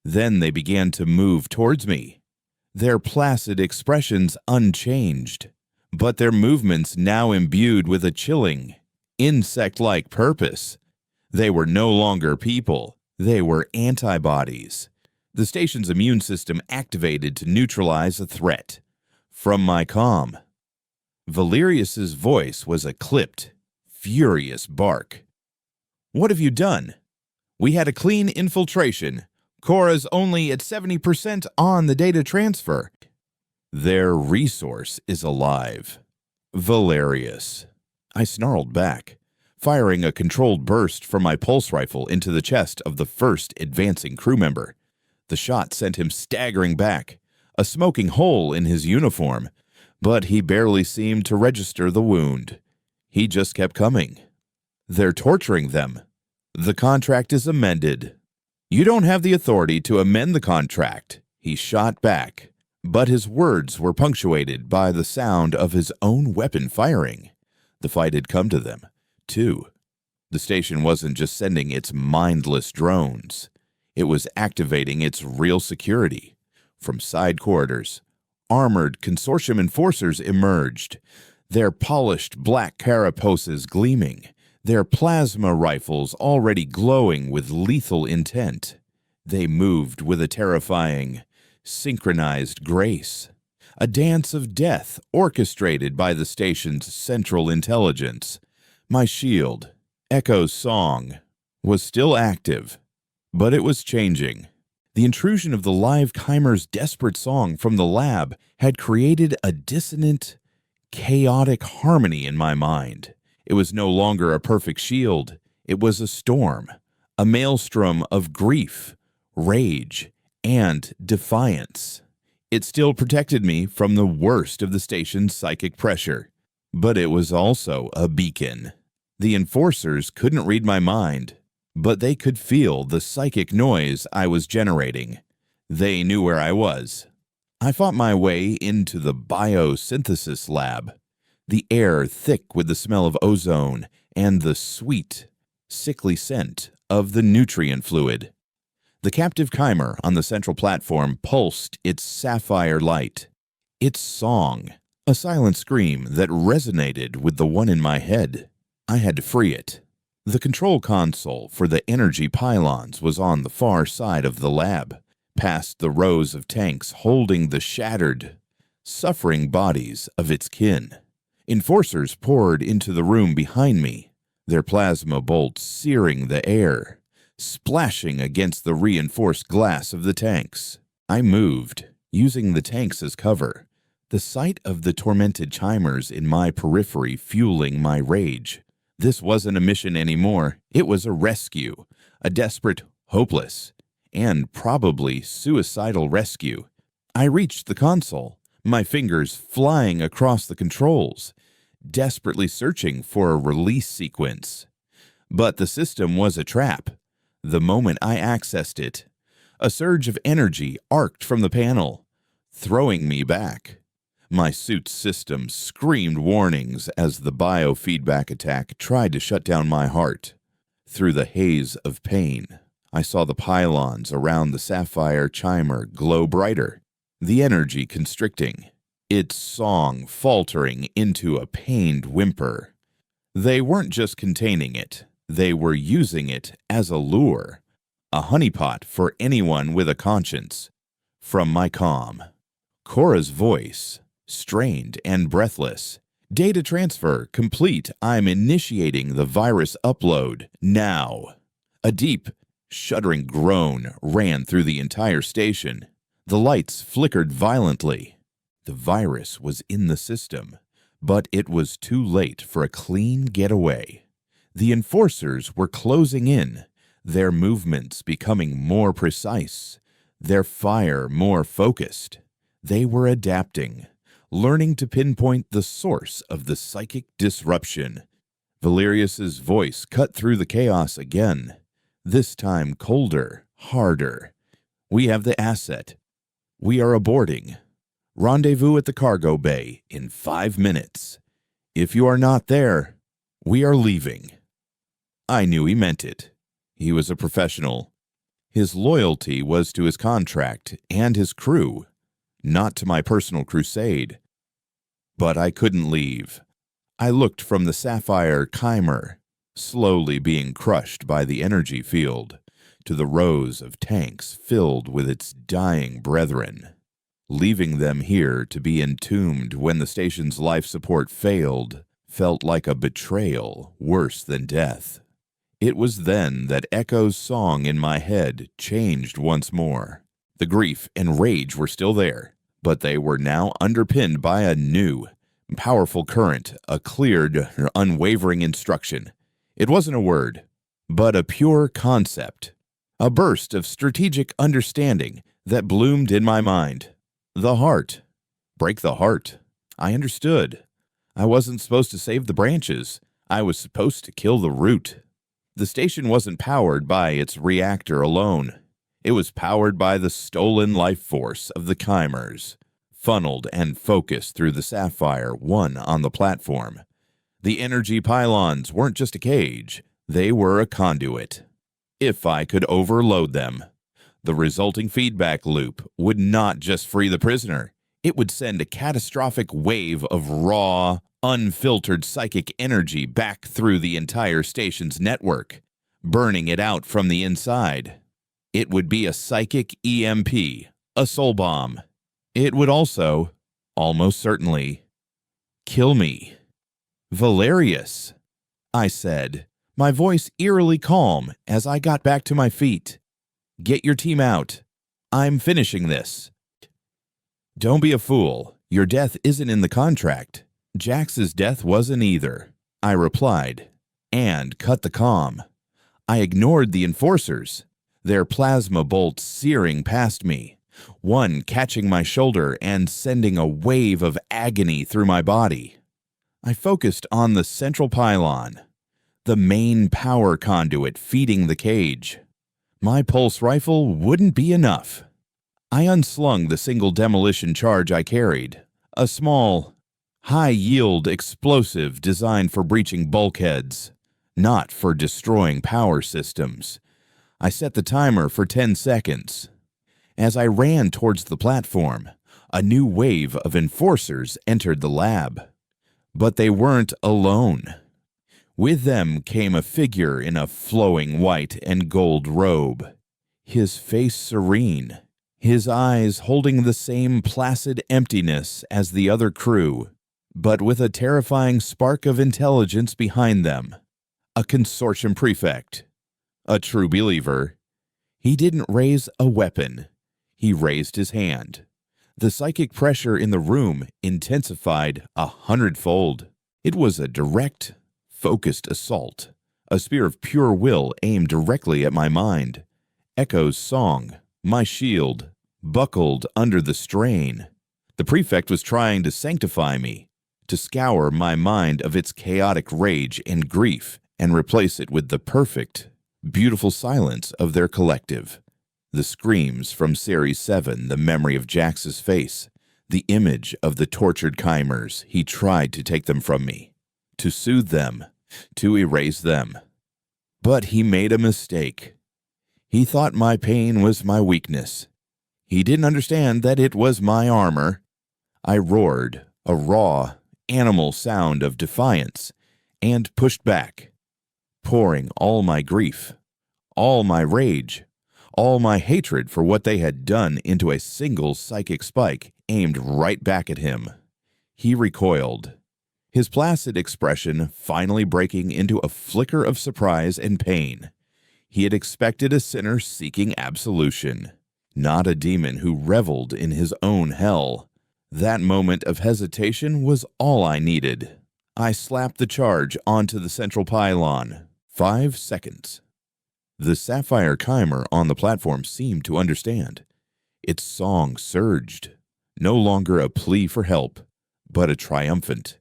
Speaker 1: Then they began to move towards me, their placid expressions unchanged, but their movements now imbued with a chilling, insect-like purpose. They were no longer people. They were antibodies. The station's immune system activated to neutralize a threat. From my comm, Valerius's voice was a clipped, furious bark. "What have you done? We had a clean infiltration. Cora's only at 70% on the data transfer. Their resource is alive. Valerius." I snarled back, firing a controlled burst from my pulse rifle into the chest of the first advancing crew member. The shot sent him staggering back, a smoking hole in his uniform, but he barely seemed to register the wound. He just kept coming. "They're torturing them. The contract is amended." "You don't have the authority to amend the contract," he shot back, but his words were punctuated by the sound of his own weapon firing. The fight had come to them, too. The station wasn't just sending its mindless drones. It was activating its real security. From side corridors, armored consortium enforcers emerged, their polished black carapaces gleaming, their plasma rifles already glowing with lethal intent. They moved with a terrifying, synchronized grace, a dance of death orchestrated by the station's central intelligence. My shield, Echo's song, was still active, but it was changing. The intrusion of the live Chimer's desperate song from the lab had created a dissonant, chaotic harmony in my mind. It was no longer a perfect shield. It was a storm, a maelstrom of grief, rage, and defiance. It still protected me from the worst of the station's psychic pressure, but it was also a beacon. The enforcers couldn't read my mind, but they could feel the psychic noise I was generating. They knew where I was. I fought my way into the biosynthesis lab, the air thick with the smell of ozone and the sweet, sickly scent of the nutrient fluid. The captive Chimer on the central platform pulsed its sapphire light. Its song, a silent scream that resonated with the one in my head. I had to free it. The control console for the energy pylons was on the far side of the lab, past the rows of tanks holding the shattered, suffering bodies of its kin. Enforcers poured into the room behind me. their plasma bolts searing the air, splashing against the reinforced glass of the tanks. I moved, using the tanks as cover, the sight of the tormented chimers in my periphery fueling my rage. This wasn't a mission anymore. It was a rescue, a desperate, hopeless, and probably suicidal rescue. I reached the console, my fingers flying across the controls, desperately searching for a release sequence. But the system was a trap. The moment I accessed it, a surge of energy arced from the panel, throwing me back. My suit's system screamed warnings as the biofeedback attack tried to shut down my heart. Through the haze of pain, I saw the pylons around the sapphire chimer glow brighter, the energy constricting, its song faltering into a pained whimper. They weren't just containing it, they were using it as a lure, a honeypot for anyone with a conscience. From my comm, Cora's voice, strained and breathless. Data transfer complete. I'm initiating the virus upload now. A deep, shuddering groan ran through the entire station. The lights flickered violently. The virus was in the system, but it was too late for a clean getaway. The enforcers were closing in, their movements becoming more precise, their fire more focused. They were adapting, learning to pinpoint the source of the psychic disruption. Valerius's voice cut through the chaos again, this time colder, harder. We have the asset. We are aborting. Rendezvous at the cargo bay in 5 minutes. If you are not there, we are leaving. I knew he meant it. He was a professional. His loyalty was to his contract and his crew, not to my personal crusade. But I couldn't leave. I looked from the sapphire chimer, slowly being crushed by the energy field, to the rows of tanks filled with its dying brethren. Leaving them here to be entombed when the station's life support failed felt like a betrayal worse than death. It was then that Echo's song in my head changed once more. The grief and rage were still there, but they were now underpinned by a new, powerful current, a cleared, unwavering instruction. It wasn't a word, but a pure concept, a burst of strategic understanding that bloomed in my mind. The heart. Break the heart. I understood. I wasn't supposed to save the branches. I was supposed to kill the root. The station wasn't powered by its reactor alone. It was powered by the stolen life force of the chimers, funneled and focused through the sapphire one on the platform. The energy pylons weren't just a cage. They were a conduit. If I could overload them, the resulting feedback loop would not just free the prisoner. It would send a catastrophic wave of raw, unfiltered psychic energy back through the entire station's network, burning it out from the inside. It would be a psychic EMP, a soul bomb. It would also, almost certainly, kill me. Valerius, I said, my voice eerily calm as I got back to my feet. Get your team out. I'm finishing this. Don't be a fool. Your death isn't in the contract. Jax's death wasn't either, I replied, and cut the comm. I ignored the enforcers, their plasma bolts searing past me, one catching my shoulder and sending a wave of agony through my body. I focused on the central pylon, the main power conduit feeding the cage. My pulse rifle wouldn't be enough. I unslung the single demolition charge I carried, a small, high-yield explosive designed for breaching bulkheads, not for destroying power systems. I set the timer for 10 seconds. As I ran towards the platform, a new wave of enforcers entered the lab. But they weren't alone. With them came a figure in a flowing white and gold robe, his face serene, his eyes holding the same placid emptiness as the other crew, but with a terrifying spark of intelligence behind them. a consortium prefect, a true believer. He didn't raise a weapon. He raised his hand. The psychic pressure in the room intensified 100-fold. It was a direct, focused assault, a spear of pure will aimed directly at my mind. Echo's song, my shield, buckled under the strain. The prefect was trying to sanctify me, to scour my mind of its chaotic rage and grief and replace it with the perfect, beautiful silence of their collective. The screams from Series 7, the memory of Jax's face, the image of the tortured chimers. He tried to take them from me, to soothe them, to erase them. But he made a mistake. He thought my pain was my weakness. He didn't understand that it was my armor. I roared, a raw, animal sound of defiance, and pushed back, pouring all my grief, all my rage, all my hatred for what they had done into a single psychic spike aimed right back at him. He recoiled, his placid expression finally breaking into a flicker of surprise and pain. He had expected a sinner seeking absolution, not a demon who reveled in his own hell. That moment of hesitation was all I needed. I slapped the charge onto the central pylon. 5 seconds. The sapphire chimer on the platform seemed to understand. Its song surged, no longer a plea for help, but a triumphant,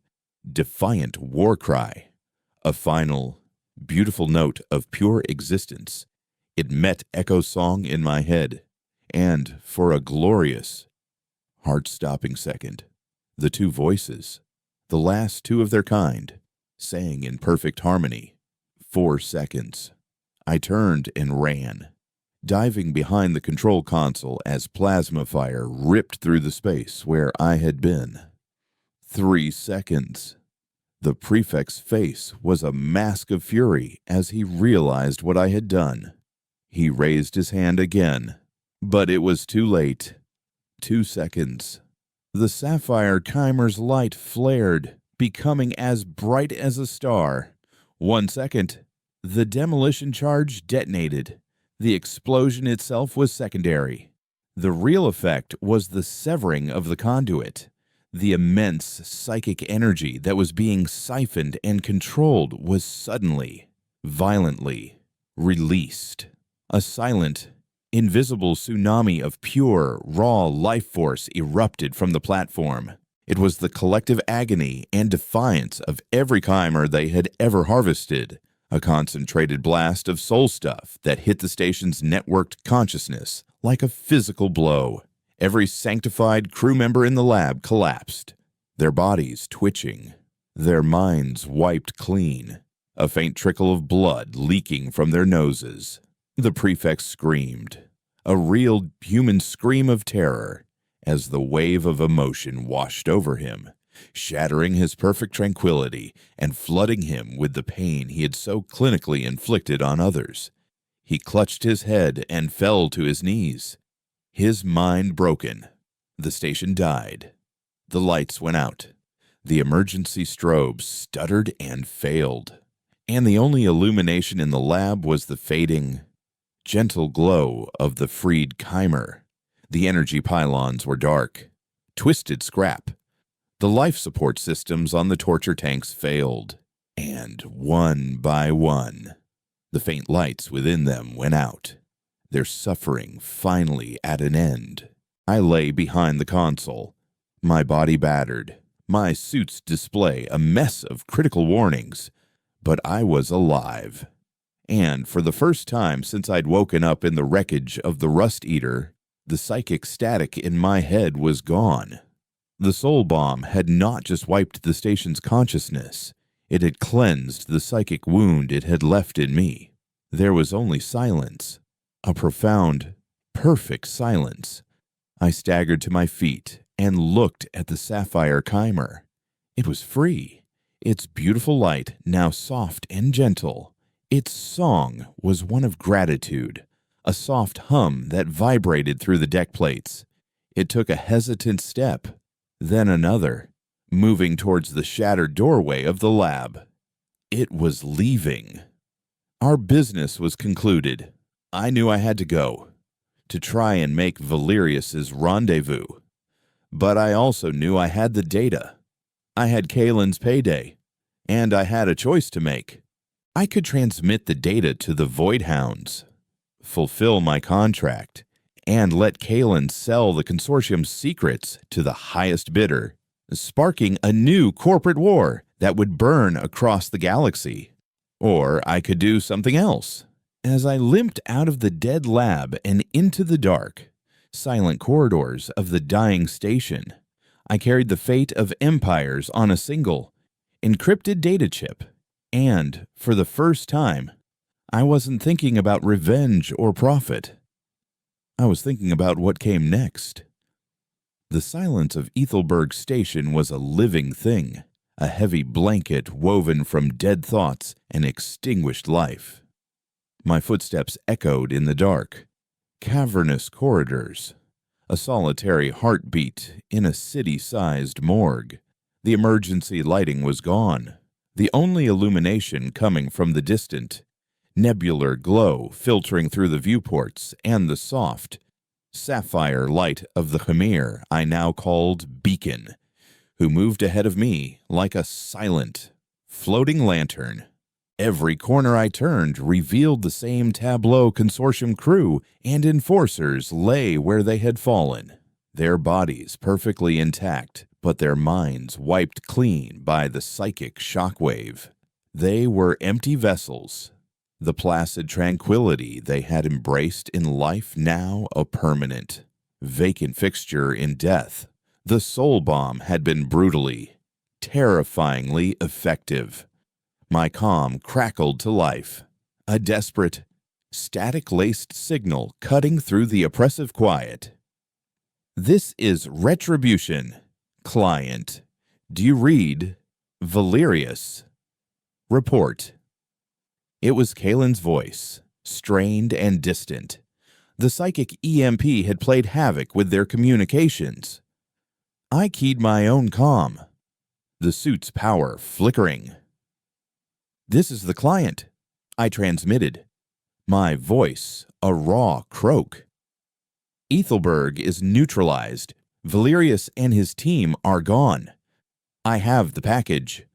Speaker 1: defiant war cry, a final, beautiful note of pure existence. It met Echo's song in my head, and for a glorious, heart-stopping second, the two voices, the last two of their kind, sang in perfect harmony. 4 seconds. I turned and ran, diving behind the control console as plasma fire ripped through the space where I had been. 3 seconds. The prefect's face was a mask of fury as he realized what I had done. He raised his hand again, but it was too late. 2 seconds. The sapphire chimer's light flared, becoming as bright as a star. 1 second. The demolition charge detonated. The explosion itself was secondary. The real effect was the severing of the conduit, the immense psychic energy that was being siphoned and controlled was suddenly, violently released. A silent, invisible tsunami of pure, raw life force erupted from the platform. It was the collective agony and defiance of every chimer they had ever harvested. A concentrated blast of soul stuff that hit the station's networked consciousness like a physical blow. Every sanctified crew member in the lab collapsed, their bodies twitching, their minds wiped clean, a faint trickle of blood leaking from their noses. The prefect screamed, a real human scream of terror, as the wave of emotion washed over him, shattering his perfect tranquility and flooding him with the pain he had so clinically inflicted on others. He clutched his head and fell to his knees, his mind broken. The station died. The lights went out. The emergency strobes stuttered and failed, and the only illumination in the lab was the fading, gentle glow of the freed chimer. The energy pylons were dark, twisted scrap. The life support systems on the torture tanks failed, and one by one, the faint lights within them went out, their suffering finally at an end. I lay behind the console, my body battered, my suit's display a mess of critical warnings, but I was alive. And for the first time since I'd woken up in the wreckage of the Rust Eater, the psychic static in my head was gone. The soul bomb had not just wiped the station's consciousness, it had cleansed the psychic wound it had left in me. There was only silence, a profound, perfect silence. I staggered to my feet and looked at the sapphire chimer. It was free, its beautiful light now soft and gentle. Its song was one of gratitude, a soft hum that vibrated through the deck plates. It took a hesitant step, then another, moving towards the shattered doorway of the lab. It was leaving. Our business was concluded. I knew I had to go, to try and make Valerius's rendezvous. But I also knew I had the data. I had Kalen's payday, and I had a choice to make. I could transmit the data to the Voidhounds, fulfill my contract, and let Kalen sell the consortium's secrets to the highest bidder, sparking a new corporate war that would burn across the galaxy. Or I could do something else. As I limped out of the dead lab and into the dark, silent corridors of the dying station, I carried the fate of empires on a single, encrypted data chip, and, for the first time, I wasn't thinking about revenge or profit. I was thinking about what came next. The silence of Ethelberg Station was a living thing, a heavy blanket woven from dead thoughts and extinguished life. My footsteps echoed in the dark, cavernous corridors, a solitary heartbeat in a city-sized morgue. The emergency lighting was gone, the only illumination coming from the distant, nebular glow filtering through the viewports and the soft, sapphire light of the Khmer I now called Beacon, who moved ahead of me like a silent, floating lantern. Every corner I turned revealed the same tableau. Consortium crew and enforcers lay where they had fallen, their bodies perfectly intact, but their minds wiped clean by the psychic shockwave. They were empty vessels, the placid tranquility they had embraced in life now a permanent, vacant fixture in death. The soul bomb had been brutally, terrifyingly effective. My comm crackled to life, a desperate, static-laced signal cutting through the oppressive quiet. This is Retribution, client. Do you read Valerius? Report. It was Kalen's voice, strained and distant. The psychic EMP had played havoc with their communications. I keyed my own comm, the suit's power flickering. This is the client, I transmitted, my voice a raw croak. Ethelberg is neutralized. Valerius and his team are gone. I have the package.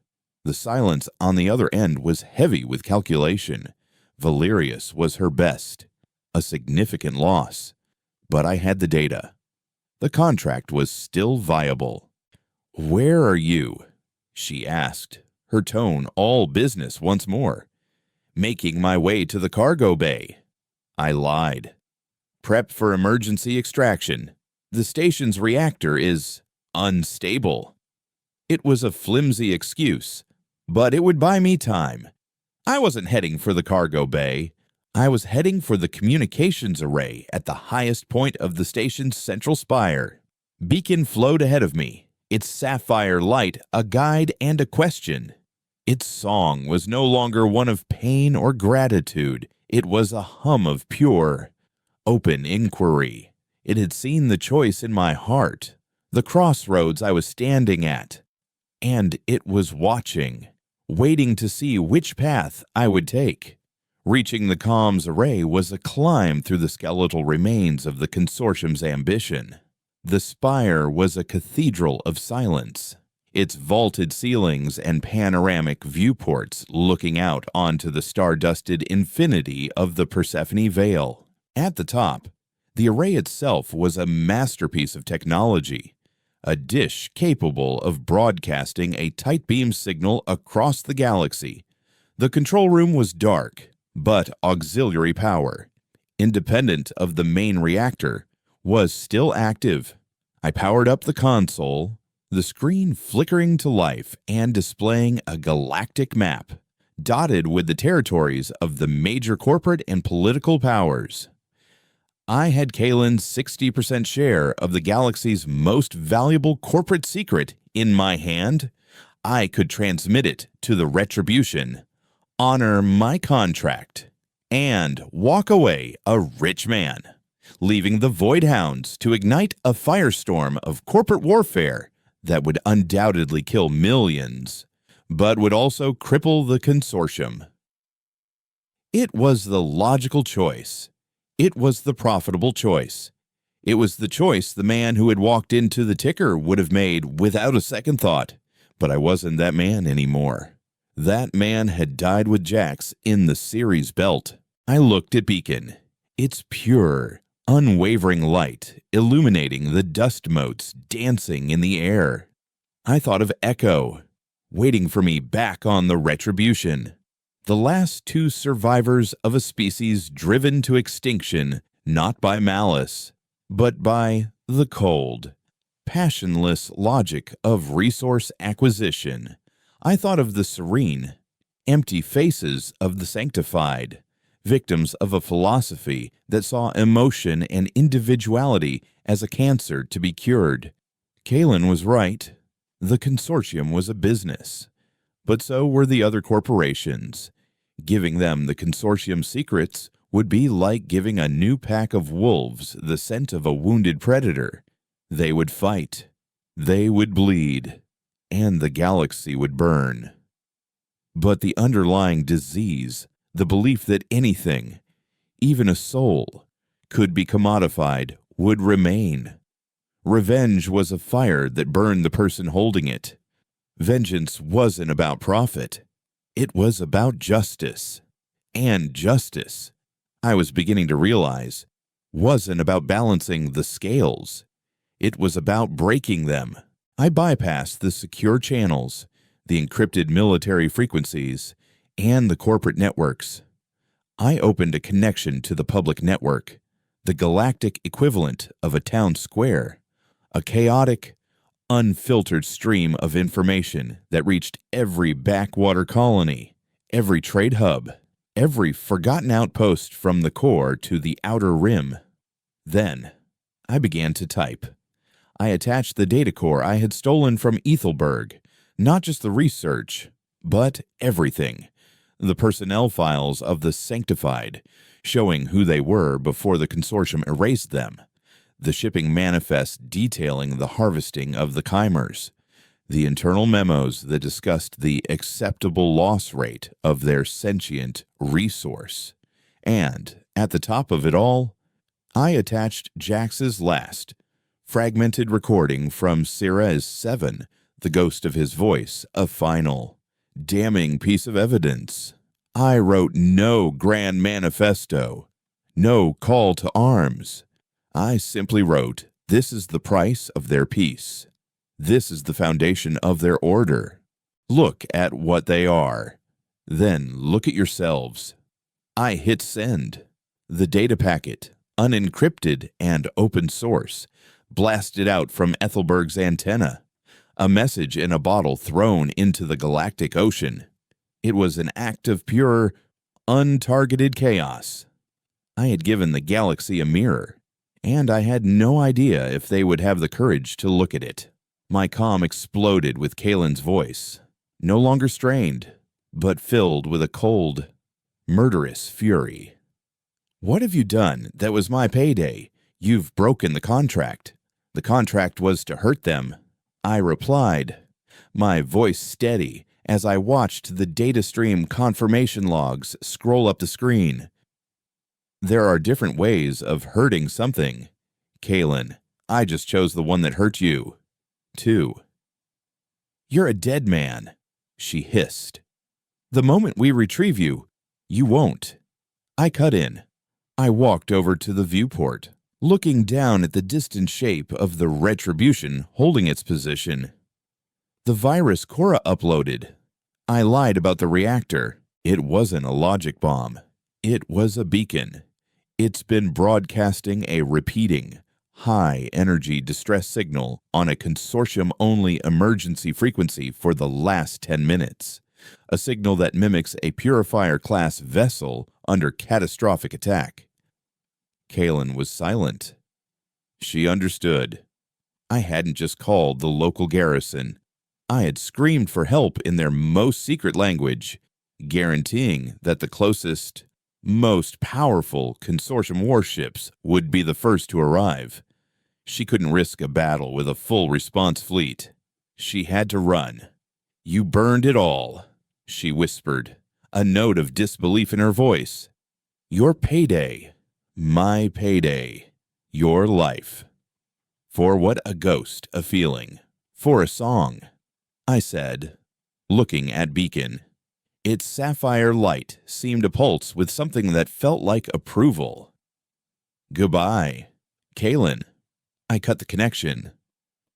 Speaker 1: The silence on the other end was heavy with calculation. Valerius was her best, a significant loss, but I had the data. The contract was still viable. Where are you? She asked, her tone all business once more. Making my way to the cargo bay. I lied. Prep for emergency extraction. The station's reactor is unstable. It was a flimsy excuse, but it would buy me time. I wasn't heading for the cargo bay. I was heading for the communications array at the highest point of the station's central spire. Beacon flowed ahead of me, its sapphire light a guide and a question. Its song was no longer one of pain or gratitude. It was a hum of pure, open inquiry. It had seen the choice in my heart, the crossroads I was standing at, and it was watching, waiting to see which path I would take. Reaching the comms array was a climb through the skeletal remains of the consortium's ambition. The spire was a cathedral of silence, its vaulted ceilings and panoramic viewports looking out onto the star-dusted infinity of the Persephone Veil. At the top, the array itself was a masterpiece of technology, a dish capable of broadcasting a tight beam signal across the galaxy. The control room was dark, but auxiliary power, independent of the main reactor, was still active. I powered up the console, the screen flickering to life and displaying a galactic map, dotted with the territories of the major corporate and political powers. I had Kalen's 60% share of the galaxy's most valuable corporate secret in my hand. I could transmit it to the Retribution, honor my contract, and walk away a rich man, leaving the Voidhounds to ignite a firestorm of corporate warfare that would undoubtedly kill millions, but would also cripple the consortium. It was the logical choice. It was the profitable choice. It was the choice the man who had walked into the ticker would have made without a second thought. But I wasn't that man anymore. That man had died with Jax in the Ceres belt. I looked at Beacon. Its pure, unwavering light illuminating the dust motes dancing in the air. I thought of Echo, waiting for me back on the Retribution. The last two survivors of a species driven to extinction not by malice, but by the cold, passionless logic of resource acquisition. I thought of the serene, empty faces of the sanctified, victims of a philosophy that saw emotion and individuality as a cancer to be cured. Kalen was right. The consortium was a business, but so were the other corporations. Giving them the consortium secrets would be like giving a new pack of wolves the scent of a wounded predator. They would fight, they would bleed, and the galaxy would burn. But the underlying disease, the belief that anything, even a soul, could be commodified, would remain. Revenge was a fire that burned the person holding it. Vengeance wasn't about profit. It was about justice. And justice, I was beginning to realize, wasn't about balancing the scales. It was about breaking them. I bypassed the secure channels, the encrypted military frequencies, and the corporate networks. I opened a connection to the public network, the galactic equivalent of a town square, a chaotic, unfiltered stream of information that reached every backwater colony, every trade hub, every forgotten outpost from the core to the outer rim. Then, I began to type. I attached the data core I had stolen from Ethelberg, not just the research, but everything. The personnel files of the Sanctified, showing who they were before the consortium erased them. The shipping manifest detailing the harvesting of the chimers, the internal memos that discussed the acceptable loss rate of their sentient resource. And, at the top of it all, I attached Jax's last, fragmented recording from Ceres 7, the ghost of his voice, a final, damning piece of evidence. I wrote no grand manifesto, no call to arms. I simply wrote, this is the price of their peace. This is the foundation of their order. Look at what they are. Then look at yourselves. I hit send. The data packet, unencrypted and open source, blasted out from Ethelberg's antenna. A message in a bottle thrown into the galactic ocean. It was an act of pure, untargeted chaos. I had given the galaxy a mirror, and I had no idea if they would have the courage to look at it. My comm exploded with Kalen's voice, no longer strained, but filled with a cold, murderous fury. What have you done that was my payday? You've broken the contract. The contract was to hurt them. I replied, my voice steady as I watched the data stream confirmation logs scroll up the screen. There are different ways of hurting something. Kalen, I just chose the one that hurt you. 2. You're a dead man, she hissed. The moment we retrieve you, you won't. I cut in. I walked over to the viewport, looking down at the distant shape of the Retribution holding its position. The virus Cora uploaded. I lied about the reactor. It wasn't a logic bomb. It was a beacon. It's been broadcasting a repeating, high-energy distress signal on a consortium-only emergency frequency for the last 10 minutes. A signal that mimics a Purifier-class vessel under catastrophic attack. Kalen was silent. She understood. I hadn't just called the local garrison. I had screamed for help in their most secret language, guaranteeing that the closest, most powerful consortium warships would be the first to arrive. She couldn't risk a battle with a full response fleet. She had to run. You burned it all, she whispered, a note of disbelief in her voice. Your payday, my payday, your life. For what a ghost, a feeling. For a song, I said, looking at Beacon. Its sapphire light seemed to pulse with something that felt like approval. Goodbye, Kalen. I cut the connection.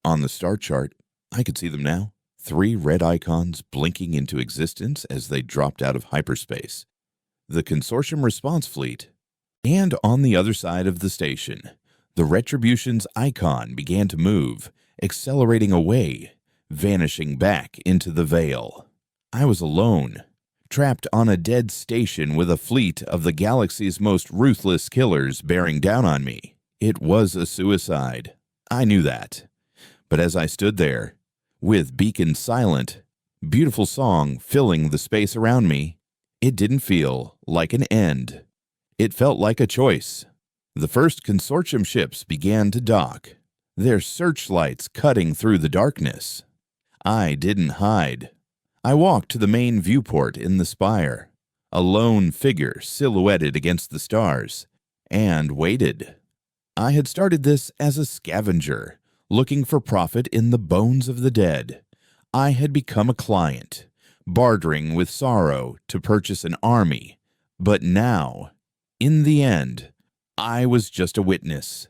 Speaker 1: On the star chart, I could see them now. 3 red icons blinking into existence as they dropped out of hyperspace. The Consortium response fleet. And on the other side of the station, the Retribution's icon began to move, accelerating away, vanishing back into the veil. I was alone, trapped on a dead station with a fleet of the galaxy's most ruthless killers bearing down on me. It was a suicide. I knew that. But as I stood there, with Beacon silent, beautiful song filling the space around me, it didn't feel like an end. It felt like a choice. The first Consortium ships began to dock, their searchlights cutting through the darkness. I didn't hide. I walked to the main viewport in the spire, a lone figure silhouetted against the stars, and waited. I had started this as a scavenger, looking for profit in the bones of the dead. I had become a client, bartering with sorrow to purchase an army. But now, in the end, I was just a witness.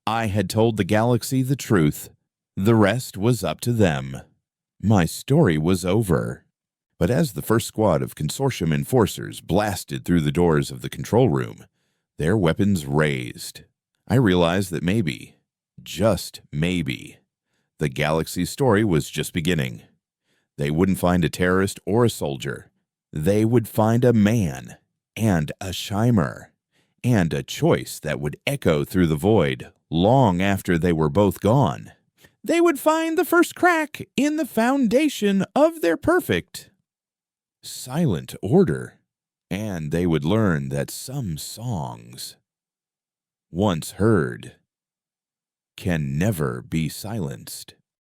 Speaker 1: I had told the galaxy the truth. The rest was up to them. My story was over. But as the first squad of Consortium enforcers blasted through the doors of the control room, their weapons raised, I realized that maybe, just maybe, the galaxy's story was just beginning. They wouldn't find a terrorist or a soldier. They would find a man and a Shimer, and a choice that would echo through the void long after they were both gone. They would find the first crack in the foundation of their perfect silent order, and they would learn that some songs, once heard, can never be silenced.